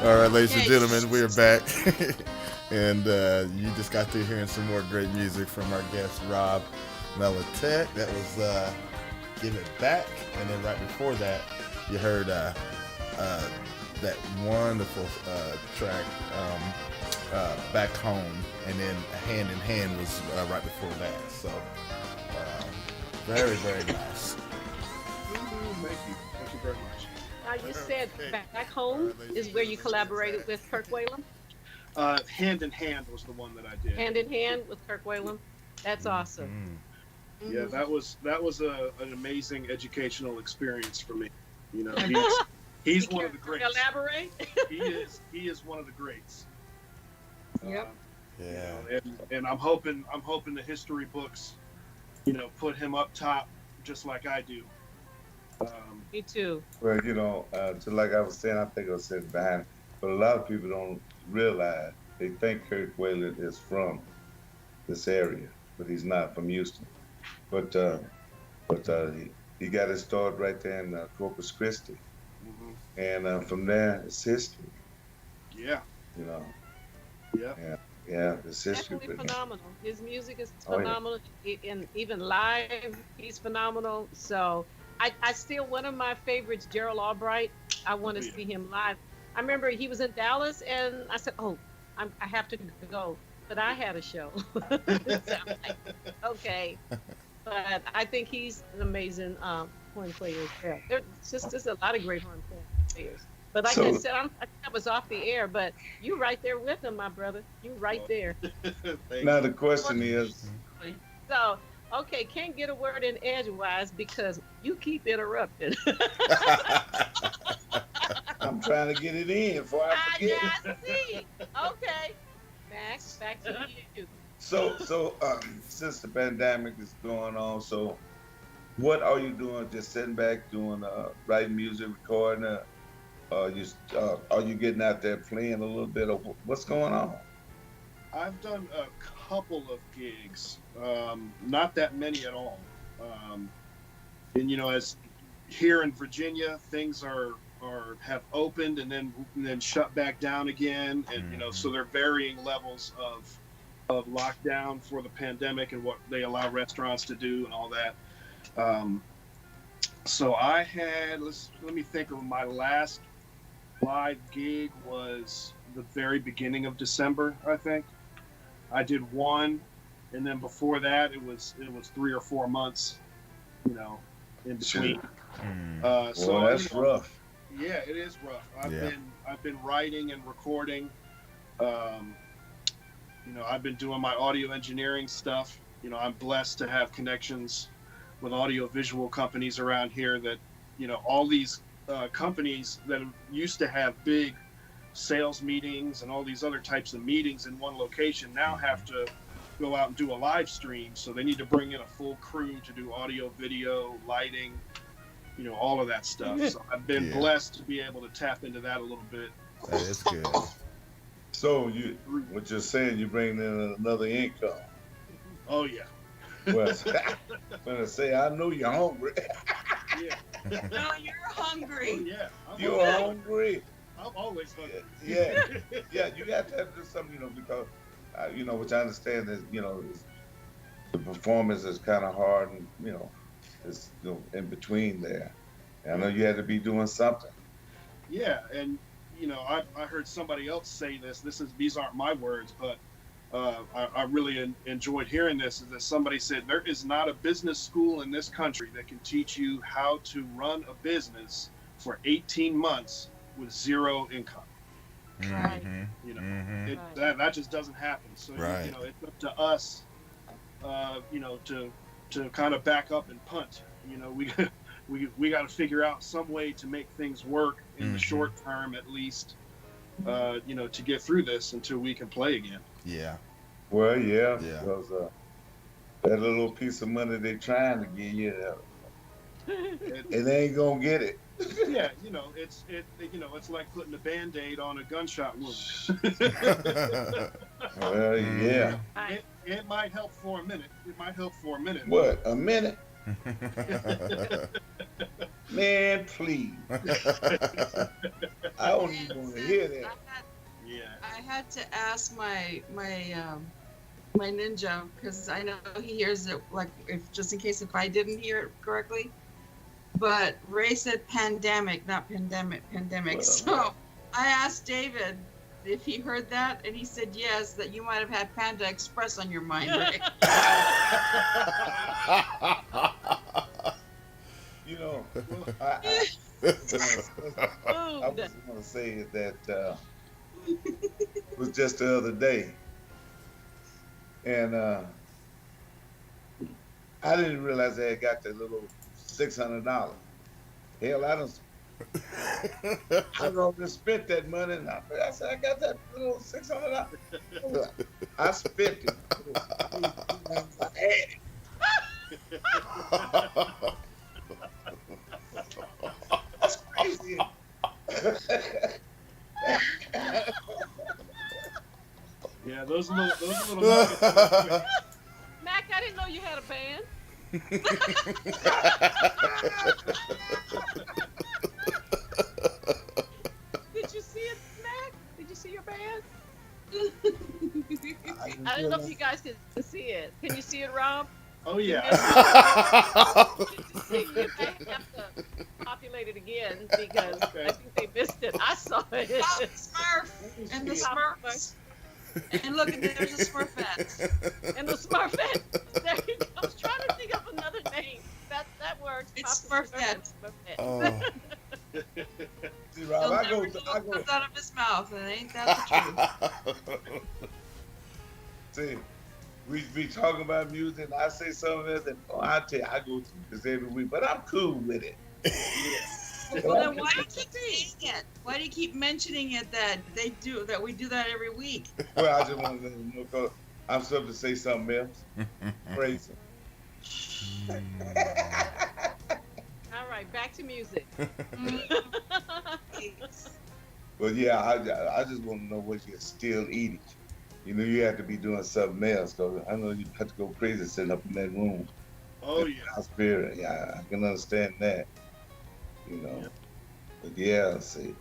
All right, ladies and Okay. gentlemen, we are back. And you just got through hearing some more great music from our guest, Rob Maletick. That was Give It Back. And then right before that, you heard that wonderful track, Back Home. And then Hand in Hand was right before that. So very, very nice. Thank you. Thank you very much. Now you said Back Home is where you collaborated with Kirk Whalum. Hand in Hand was the one that I did. Hand in Hand with Kirk Whalum. That's awesome. Yeah, that was an amazing educational experience for me. You know, he's one of the greats. Elaborate. He is one of the greats. Yep. Yeah. You know, and I'm hoping the history books, you know, put him up top just like I do. Me too. Well, you know, just like I was saying, I think I was saying behind, but a lot of people don't realize, they think Kirk Whalum is from this area, but he's not, from Houston. But he got his start right there in Corpus Christi, and from there it's history. Yeah. You know. Yeah. Yeah, it's history. Definitely phenomenal. His music is Oh, yeah. phenomenal, and even live, he's phenomenal. So I still, one of my favorites, Gerald Albright. I want to see him live. I remember he was in Dallas, and I said, "Oh, I have to go," but I had a show. So I'm like, okay, but I think he's an amazing horn player. Yeah, there's a lot of great horn players. But like I said, I was off the air, but you right there with him, my brother. You right there. Now the question is, So, okay, can't get a word in edgewise because you keep interrupting. I'm trying to get it in before I forget. I see. Okay. Back to you. So since the pandemic is going on, so what are you doing? Just sitting back doing writing music, recording? Are you getting out there playing a little bit? Of what's going on? I've done a couple of gigs, not that many at all. And you know, as here in Virginia, things have opened and then shut back down again, and you know, so there are varying levels of lockdown for the pandemic and what they allow restaurants to do and all that. So I had let me think of my last live gig was the very beginning of December, I think. I did one, and then before that it was 3 or 4 months, you know, in between. So that's rough. Yeah, it is rough. I've been writing and recording. You know, I've been doing my audio engineering stuff. You know, I'm blessed to have connections with audio visual companies around here that, you know, all these companies that used to have big sales meetings and all these other types of meetings in one location now have to go out and do a live stream. So they need to bring in a full crew to do audio, video, lighting, you know, all of that stuff. So I've been blessed to be able to tap into that a little bit. That is good. So what you're saying, you bring in another income. Oh yeah. Well, I'm gonna say, I know you're hungry. Yeah. No, you're hungry. Yeah. You're hungry. I'm always hungry. Yeah. You got to have to do something, you know, because you know, which I understand is, you know, the performance is kind of hard, and you know, it's, you know, in between there. And I know you had to be doing something. Yeah, and you know, I heard somebody else say this. These aren't my words, but I really enjoyed hearing this. Is that somebody said there is not a business school in this country that can teach you how to run a business for 18 months with zero income. Right. You know, that just doesn't happen. So you know, it's up to us, you know, to kind of back up and punt. You know, we got to figure out some way to make things work in the short term, at least. You know, to get through this until we can play again. Yeah. Well, yeah. Because that little piece of money they're trying to give you, and they ain't gonna get it. Yeah, you know, it's like putting a Band-Aid on a gunshot wound. Well, yeah. It might help for a minute. What, a minute? Man, please. I don't even want to hear that. Yeah. I had to ask my ninja because I know he hears it, like, if just in case if I didn't hear it correctly. But Ray said pandemic, not pandemic. Well, So I asked David if he heard that, and he said yes, that you might have had Panda Express on your mind, Ray. you know, I was going to say that it was just the other day, and I didn't realize I had got that little $600. Hell, I already spent that money, and I said I got that little $600. I spent it. I had it. That's crazy. Yeah, those little nuggets. Mac, I didn't know you had a band. Did you see it, Mac? Did you see your band? I don't know if you guys can see it. Can you see it, Rob? Oh yeah. You may have to populate it again because I think they missed it. I saw it. Smurf and the Smurfs. And look, there's a Smurfette. And the Smurfette. There you go. I was trying to think of another name. That works. It's Smurfette. Oh. See, Rob, I go. Comes out of his mouth, and ain't that the truth? See, we be talking about music, and I say something else, and I tell you, I go through this every week, but I'm cool with it. Well, then why do you keep saying it? Why do you keep mentioning it that we do that every week? Well, I just want to let you know, because I'm supposed to say something else. Crazy. All right, back to music. But yeah, I just want to know what you're still eating. You know, you have to be doing something else, because I know you have to go crazy sitting up in that room. Oh yeah. Spirit, yeah, I can understand that. You know, Yep. But yeah, see,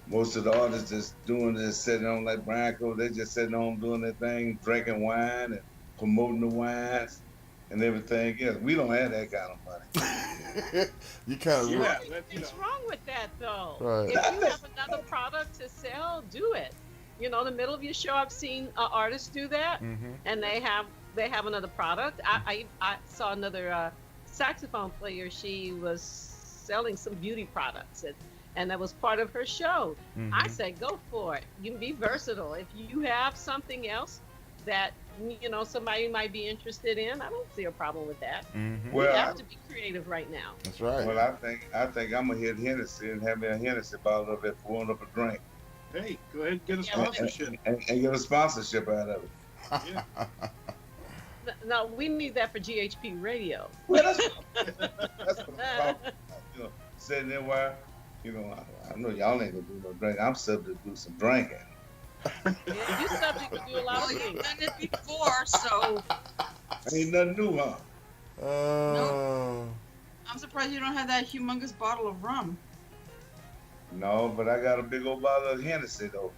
most of the artists just doing this, sitting on like Branco, they just sitting home doing their thing, drinking wine and promoting the wines and everything. Yeah, we don't have that kind of money. You kind of Yeah. What's wrong with that, though? Right. If you have another product to sell, do it. You know, in the middle of your show, I've seen artists do that, and they have another product. I saw another saxophone player. She was selling some beauty products, and that was part of her show. I said, go for it. You can be versatile. If you have something else that somebody might be interested in, I don't see a problem with that. Well, You have to be creative right now. That's right. Well, I think I'm gonna hit Hennessy and have me a Hennessy bottle of it, pouring up a drink, Hey, go ahead and get a sponsorship. and get a sponsorship out of it. Yeah. No, we need that for GHP radio. Well, that's what I'm talking about. You know, sitting there while, I know y'all ain't gonna do no drink. I'm subject to do some drinking. Yeah, you're subject to do a lot of You've things. done it before, so Ain't nothing new, huh? I'm surprised you don't have that humongous bottle of rum. No, but I got a big old bottle of Hennessy though.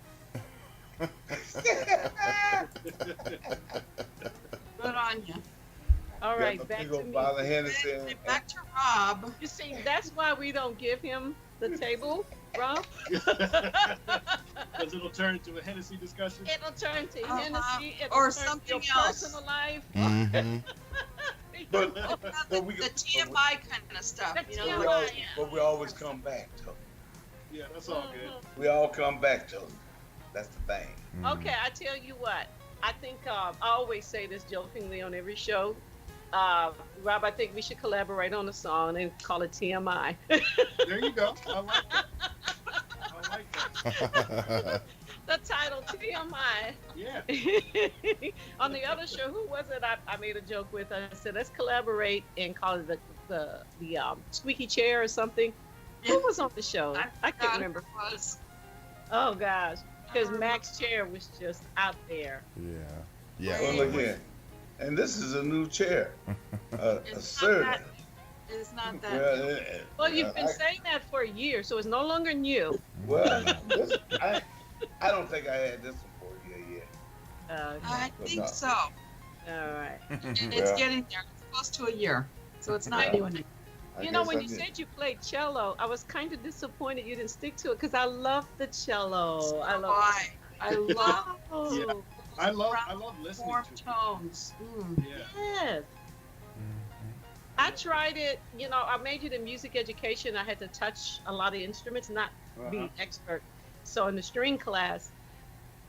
Good on you. All right, Got a back big to old me. bottle of Hennessy. Back to Rob. You see, that's why we don't give him the table, Rob. Because it'll turn into a Hennessy discussion. It'll turn to Hennessy. It'll Or turn something to your else. personal life. But The we TMI kind of stuff. The You know, TMI. like, but we always come back to it. Yeah, that's all good. We all come back to it. That's the thing. Okay, I tell you what. I think I always say this jokingly on every show. Rob, I think we should collaborate on a song and call it TMI. There you go. I like that. I like that. The title TMI. Yeah. On the other show, who was it? I made a joke with. I said, let's collaborate and call it the squeaky chair or something. Who was on the show? I can't remember. It was. Oh gosh, because Mac's chair was just out there. Yeah. Well, look here. And this is a new chair. A It's serving. It's not that. Well, Well, you've been I, saying that for a year, so it's no longer new. well, this, I don't think I had this one for a year yet. I But think no. so. All right. It's Yeah. getting there. It's close to a year, so it's not Yeah. new anymore. I You know, guess when I you did. said you played cello, I was kind of disappointed you didn't stick to it because I love the cello. I love it. I love Yeah. Oh, I love round listening warm to it. tones. Yeah. yes. I tried it. You know, I majored in music education. I had to touch a lot of instruments, not Uh-huh. be expert. So in the string class,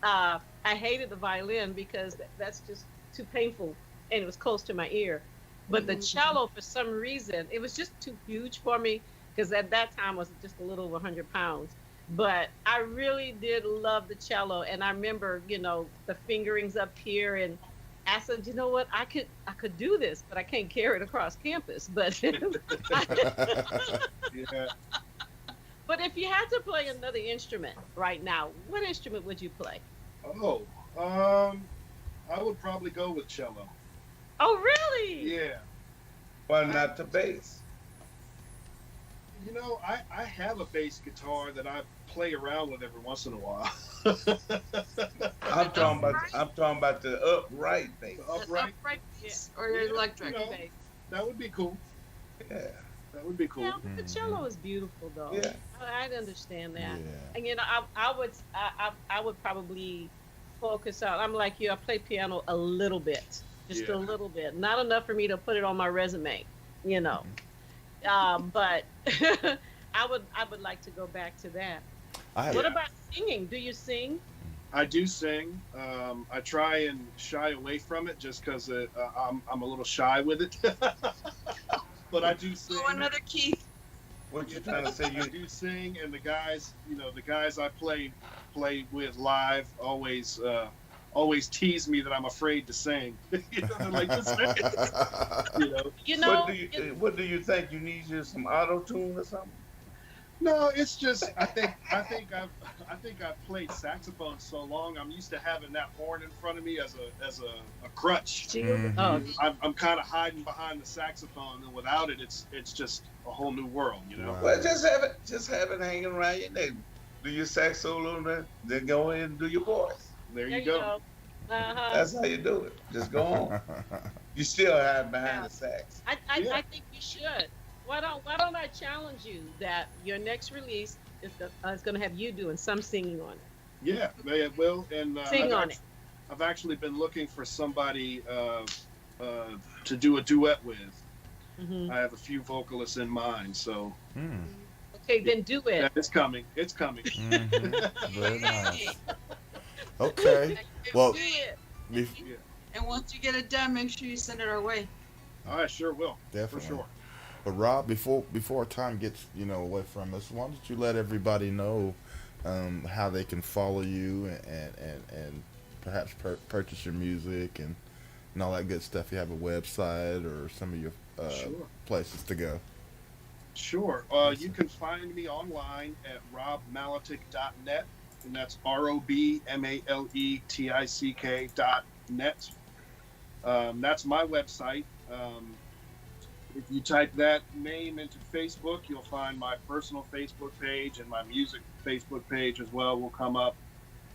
I hated the violin because that's just too painful and it was close to my ear. But the cello, for some reason, it was just too huge for me because at that time I was just a little over 100 pounds. But I really did love the cello, and I remember, you know, the fingerings up here, and I said, you know what, I could do this, but I can't carry it across campus. But Yeah. but if you had to play another instrument right now, what instrument would you play? Oh, I would probably go with cello. Oh, really? Yeah. Why not the bass? You know, I have a bass guitar that I play around with every once in a while. I'm talking about the upright bass. The upright. Upright bass or Yeah, electric. you know. Bass. That would be cool. Yeah. That would be cool. Yeah, but the cello is beautiful, though. Yeah. I'd understand that. Yeah. And you know, I would probably focus on. I'm like you. I play piano a little bit, just Yeah. a little bit, not enough for me to put it on my resume, you know. But I would like to go back to that. I have, What about singing? Do you sing? I do sing. I try and shy away from it just because I'm a little shy with it. But I do sing. Oh, another key. What you trying to say? I do sing, and the guys, you know, the guys I play with live always tease me that I'm afraid to sing. You know, they're like, just sing. You know. You know, What do you think? You need you some auto tune or something? No, it's just I think I've played saxophone so long. I'm used to having that horn in front of me as a crutch. Mhm. oh, I'm kind of hiding behind the saxophone, and without it, it's just a whole new world, you know. Wow. Well, just have it hanging around your neck. Do your sax solo, then go in and do your voice. There there you go. Uh-huh. That's how you do it. Just go on. You still hide behind Yeah. the sax. Yeah. I think we should. Why don't I challenge you that your next release is going to have you doing some singing on it? Yeah, they will. And Sing on it. I've actually been looking for somebody to do a duet with. Hmm. I have a few vocalists in mind, so Hmm. Okay, then do it. yeah, it's coming. It's coming. Mhm. Very nice. Okay. Well, Do it. bef- And once you get it done, make sure you send it our way. I sure will. definitely. For sure. But Rob, before time gets away from us, why don't you let everybody know how they can follow you and perhaps purchase your music and all that good stuff. You have a website or some of your Sure. places to go. Sure. You can find me online at robmaletick.net, and that's ROBMALETICK.net. That's my website. If you type that name into Facebook, you'll find my personal Facebook page, and my music Facebook page as well will come up,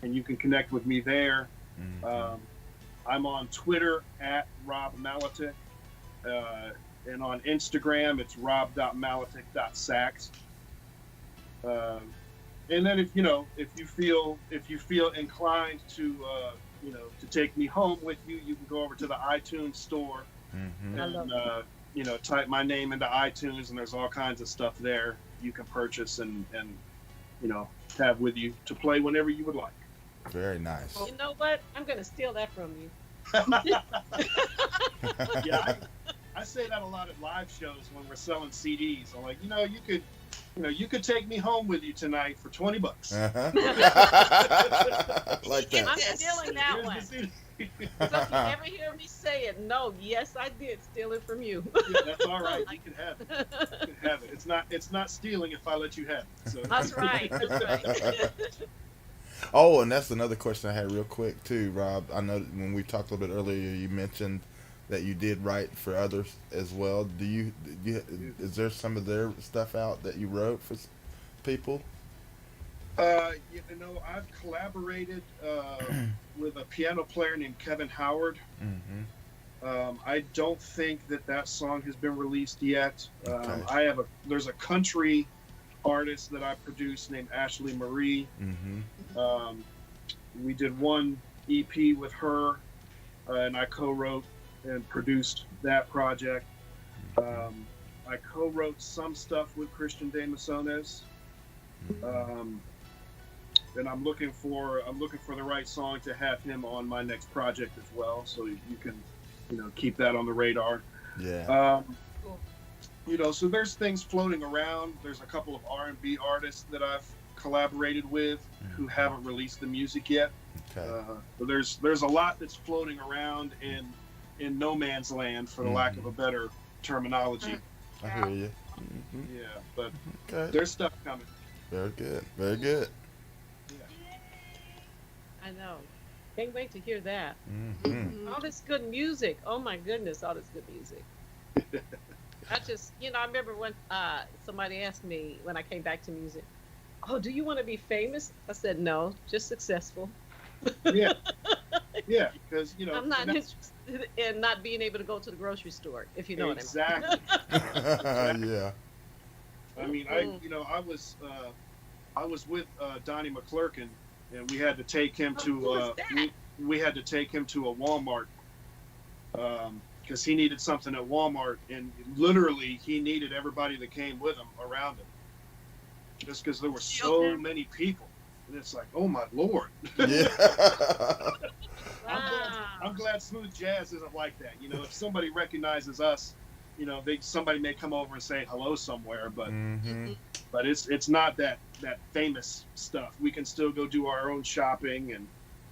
and you can connect with me there. Mhm. I'm on Twitter at Rob Maletick, and on Instagram it's rob.maletick.sax. And then if you feel inclined to to take me home with you, you can go over to the iTunes store Mhm. I love and type my name into iTunes, and there's all kinds of stuff there you can purchase and have with you to play whenever you would like. Very nice. You know what? I'm going to steal that from you. Yeah, I say that a lot at live shows when we're selling CDs. I'm like, you could take me home with you tonight for $20. Uh-huh. Like that. I'm Yes. stealing that Here's one. the CD. So if you ever hear me say it, no, yes, I did steal it from you. Yeah, that's all right. You can have it. You can have it. It's not stealing if I let you have it. So. That's right. That's right. Oh, and that's another question I had real quick too, Rob. I know that when we talked a little bit earlier, you mentioned that you did write for others as well. Is there some of their stuff out that you wrote for people? I've collaborated with a piano player named Kevin Howard. Mm-hmm. I don't think that song has been released yet. Okay. There's a country artist that I produced named Ashley Marie. Mm-hmm. We did one EP with her, and I co-wrote and produced that project. I co-wrote some stuff with Christian De Masones. And I'm looking for the right song to have him on my next project as well, so you can, keep that on the radar. Yeah. So there's things floating around. There's a couple of R&B artists that I've collaborated with who haven't released the music yet. Okay. But there's a lot that's floating around in no man's land, for the lack of a better terminology. I hear you. Mm-hmm. Yeah, but Okay. there's stuff coming. Very good. Very good. I know. Can't wait to hear that. Mm-hmm. All this good music. Oh my goodness, all this good music. I remember when somebody asked me when I came back to music, "Oh, do you want to be famous?" I said, "No, just successful." Yeah, because I'm not interested in not being able to go to the grocery store, if you know what I mean. Exactly. Yeah. I mean, I was with Donnie McClurkin, and we had to take him to we had to take him to a Walmart because he needed something at Walmart, and literally he needed everybody that came with him around him, just because there were so many people, and it's like, oh my Lord. Yeah. I'm glad Smooth Jazz isn't like that. If somebody recognizes us, somebody may come over and say hello somewhere, but but it's not that famous stuff. We can still go do our own shopping and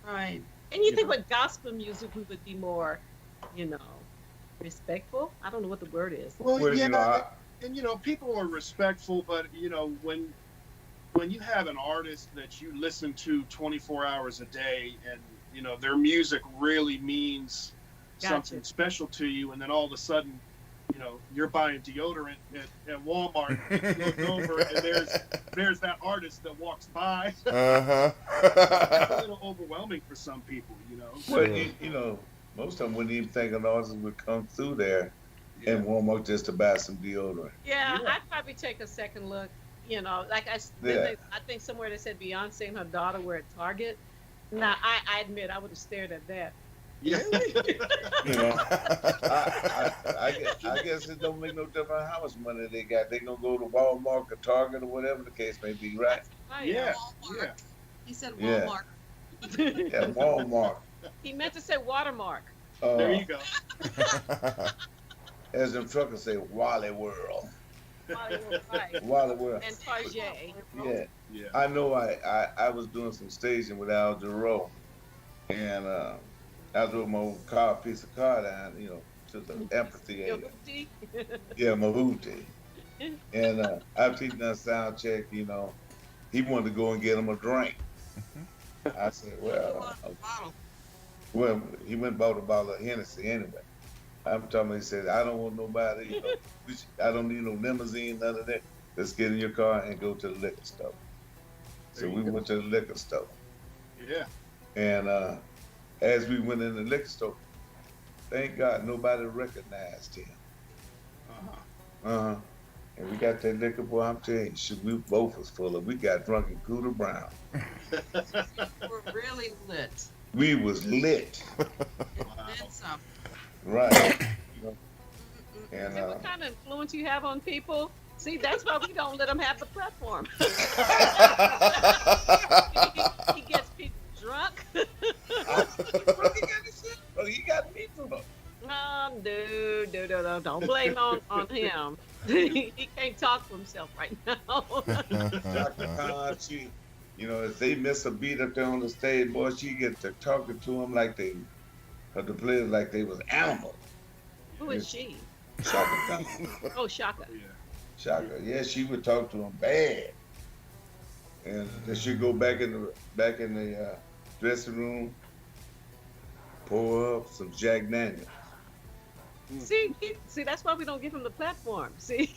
Right. And you think with gospel music we would be more, respectful? I don't know what the word is. Well, Well, yeah, and people are respectful, but when you have an artist that you listen to 24 hours a day, and their music really means something special to you, and then all of a sudden, you're buying deodorant at Walmart, and you look over, and there's that artist that walks by. It's a little overwhelming for some people, Well, most of them wouldn't even think an artist would come through there and Walmart just to buy some deodorant. Yeah, I'd probably take a second look. Like I think somewhere they said Beyonce and her daughter were at Target. Now, I admit I would have stared at that. Yeah. I guess it don't make no difference how much money they got. They gonna go to Walmart or Target or whatever the case may be, right? Yeah. Walmart. He said Yeah. Walmart. Yeah, Walmart. He meant to say watermark. There you go. As them truckers say, Wally World. Right. Wally World. And Target. Yeah. Yeah. I know I was doing some staging with Al Jarreau, and I drove my old piece of car down, to the amphitheater. Yeah, Mahuti. And after he done sound check, he wanted to go and get him a drink. I said, well, he went and bought a bottle of Hennessy anyway. I'm talking about, he said, I don't want nobody, I don't need no limousine, none of that. Let's get in your car and go to the liquor store. So we went to the liquor store. Yeah. And as we went in the liquor store, thank God nobody recognized him. And we got that liquor, boy, I'm telling you, shit, we both was full of. We got drunk in Cooter Brown. We're really lit. We was lit. Did some. Right. And See what kind of influence you have on people? See, that's why we don't let him have the platform. he gets people drunk. he got me drunk. No, don't blame on him. He can't talk for himself right now. Dr. Khan, she, if they miss a beat up there on the stage, boy, she get to talking to them like the players like they was animals. Who is she? Shaka Khan. Oh, Shaka. Yeah. Shaka, yeah, she would talk to them bad, and then she'd go back in the dressing room, pour up some Jack Daniels. See, that's why we don't give him the platform. See,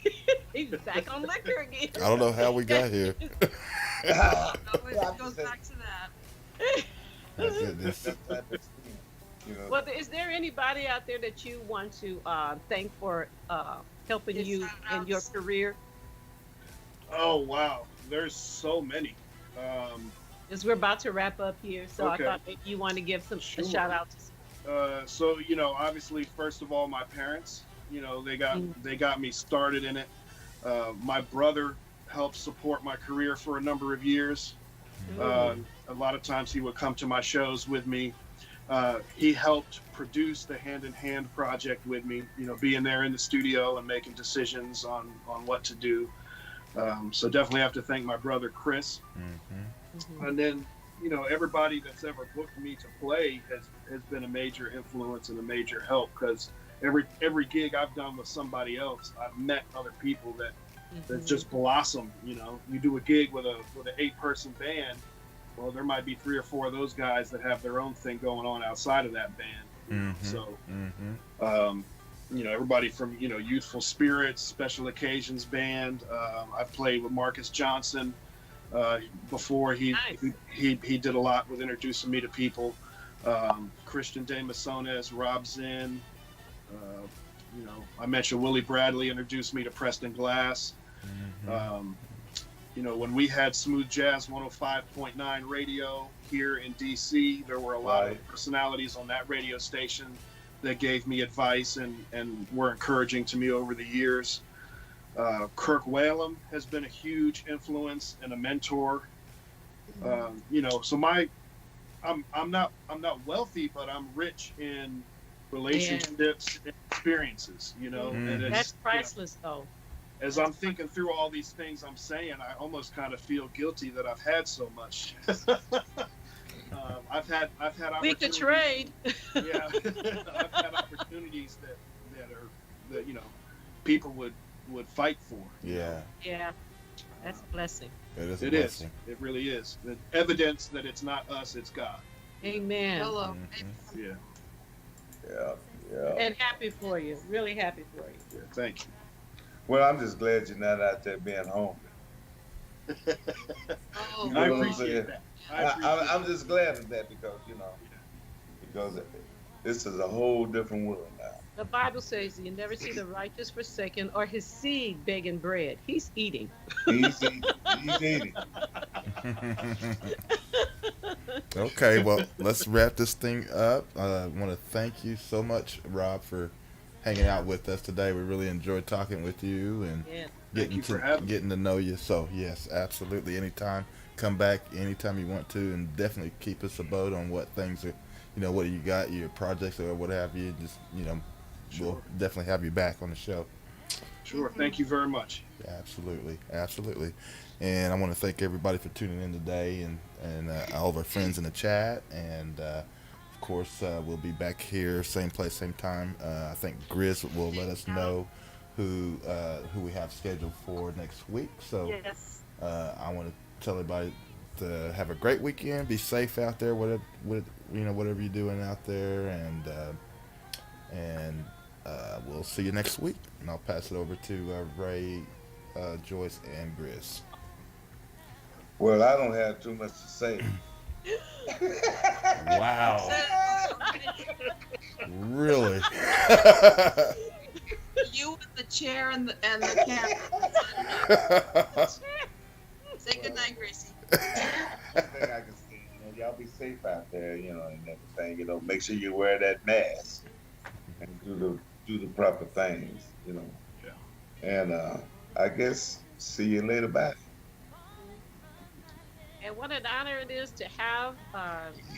he's back on liquor again. I don't know how we got here. Always Yeah, it goes back to that. My goodness. That type of thing, you know. Well, is there anybody out there that you want to thank for helping Yes, you in your shout-outs. career? Oh wow, there's so many. Um, Because we're about to wrap up here, so Okay. I thought maybe you want to give some Sure. a shout out to. so obviously, first of all, my parents. They got me started in it. My brother helped support my career for a number of years. A lot of times he would come to my shows with me. He helped produce the Hand in Hand project with me, being there in the studio and making decisions on what to do. So definitely have to thank my brother Chris. Mhm. And then, everybody that's ever booked me to play has been a major influence and a major help, because every gig I've done with somebody else, I've met other people that just blossom. You do a gig with an 8-person band. Well, there might be 3 or 4 of those guys that have their own thing going on outside of that band. Mhm. So, Mhm. everybody from Youthful Spirits, Special Occasions Band. I've played with Marcus Johnson before. Nice. He did a lot with introducing me to people. Christian De Masones, Rob Zinn. I mentioned Willie Bradley introduced me to Preston Glass. Mhm. When we had Smooth Jazz 105.9 radio here in DC, there were a lot of Right. personalities on that radio station that gave me advice and were encouraging to me over the years. Kirk Whalum has been a huge influence and a mentor. So I'm not wealthy, but I'm rich in relationships and experiences. And it's, That's priceless, though. as I'm thinking through all these things I'm saying, I almost kind of feel guilty that I've had so much. I've had We could opportunities. trade. Yeah, I've had opportunities that people would fight for. Yeah, Yeah, that's a blessing. it is a It is. blessing. It really is. The evidence that it's not us, it's God. Amen. Hello. Mhm. Yeah. Yeah, yeah. And happy for you. Really happy for you. Yeah. Thank you. Well, I'm just glad you're not out there being home. Oh, You I know what I'm appreciate saying? that. I'm just glad of that because this is a whole different world now. The Bible says you never see the righteous forsaken or his seed begging bread. He's eating. He's eating. Okay, well, let's wrap this thing up. I want to thank you so much, Rob, for hanging out with us today. We really enjoyed talking with you and Yeah. Thank you for having me. getting to know you. So yes, absolutely. Anytime, come back anytime you want to, and definitely keep us abode on what things are, what you got, your projects or what have you. Just Sure. we'll definitely have you back on the show. Sure. Thank you very much. Absolutely, absolutely. And I want to thank everybody for tuning in today, and all of our friends in the chat. And of course, we'll be back here, same place, same time. I think Grizz will let us know who we have scheduled for next week. So Yes. I want to tell everybody to have a great weekend. Be safe out there, whatever you're doing out there, and we'll see you next week. And I'll pass it over to Ray, Joyce, and Grizz. Well, I don't have too much to say. Wow, really? You and the chair and the camera. Say good night, Gracie. One thing I can say, y'all be safe out there, and everything. Make sure you wear that mask and do the proper things, Yeah. And I guess see you later. Bye. And what an honor it is to have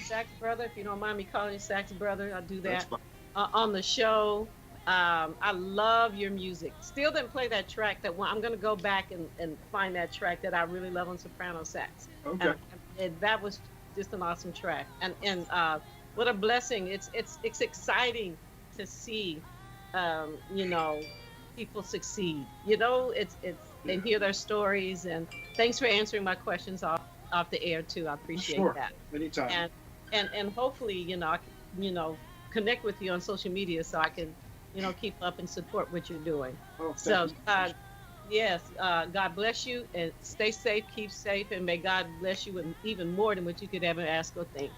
Sax Brother, if you don't mind me calling you Sax Brother, I'll do That's that, fine. on the show. I love your music. Still didn't play that track that one. I'm going to go back and find that track that I really love on soprano sax. Okay. And that was just an awesome track. And what a blessing. It's exciting to see, people succeed. It's and hear their stories. And thanks for answering my questions off the air too. I appreciate Sure. that. Anytime. And hopefully, I can, connect with you on social media so I can keep up and support what you're doing. Oh, So, thank you. yes, God bless you and stay safe, keep safe, and may God bless you with even more than what you could ever ask or think.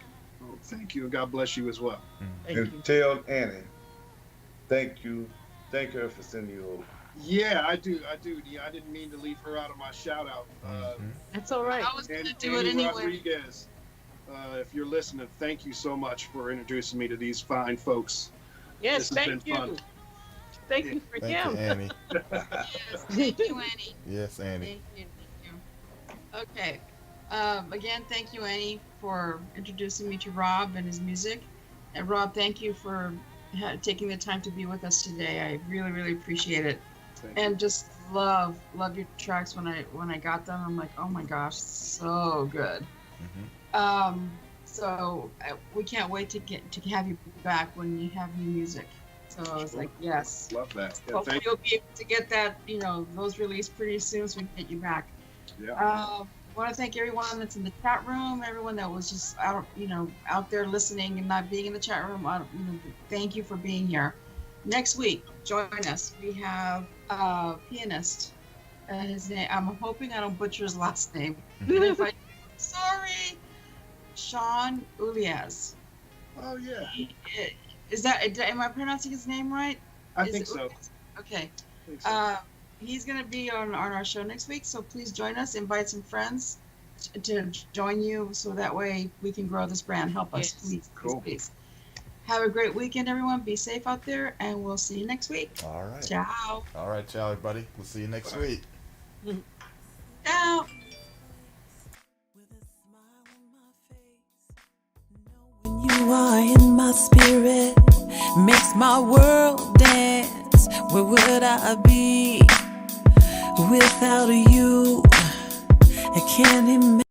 Oh, thank you. God bless you as well. Thank And you. tell Annie, thank you. Thank her for sending you over. Yeah, I do. Yeah, I didn't mean to leave her out of my shout out. That's all right. I was going to do Annie it anyway. Rodriguez, if you're listening, thank you so much for introducing me to these fine folks. Yes, This has thank been you. fun. Thank you for Thank him. you, Annie. Yes, thank you, Annie. Yes, Annie. Thank you. Okay. Again, thank you, Annie, for introducing me to Rob and his music. And Rob, thank you for taking the time to be with us today. I really, really appreciate it. Thank you. And just love your tracks. When I got them, I'm like, oh my gosh, so good. So we can't wait to have you back when you have new music. So I was like, yes. Love that. Yeah, Hopefully thank you'll be able to get that, those released pretty soon so we can get you back. Yeah. I want to thank everyone that's in the chat room, everyone that was just out there listening and not being in the chat room. Thank you for being here. Next week, join us. We have a pianist. His name, I'm hoping I don't butcher his last name. If I, sorry, Sean Ulias. Oh yeah. Am I pronouncing his name right? I think so. Okay. I think so. He's going to be on our show next week, so please join us. Invite some friends to join you, so that way we can grow this brand. Help us, Yes. please, Cool. please. Have a great weekend, everyone. Be safe out there, and we'll see you next week. All right. Ciao. All right, ciao, everybody. We'll see you next week. Ciao. When you are in my spirit, makes my world dance. Where would I be without you? I can't imagine.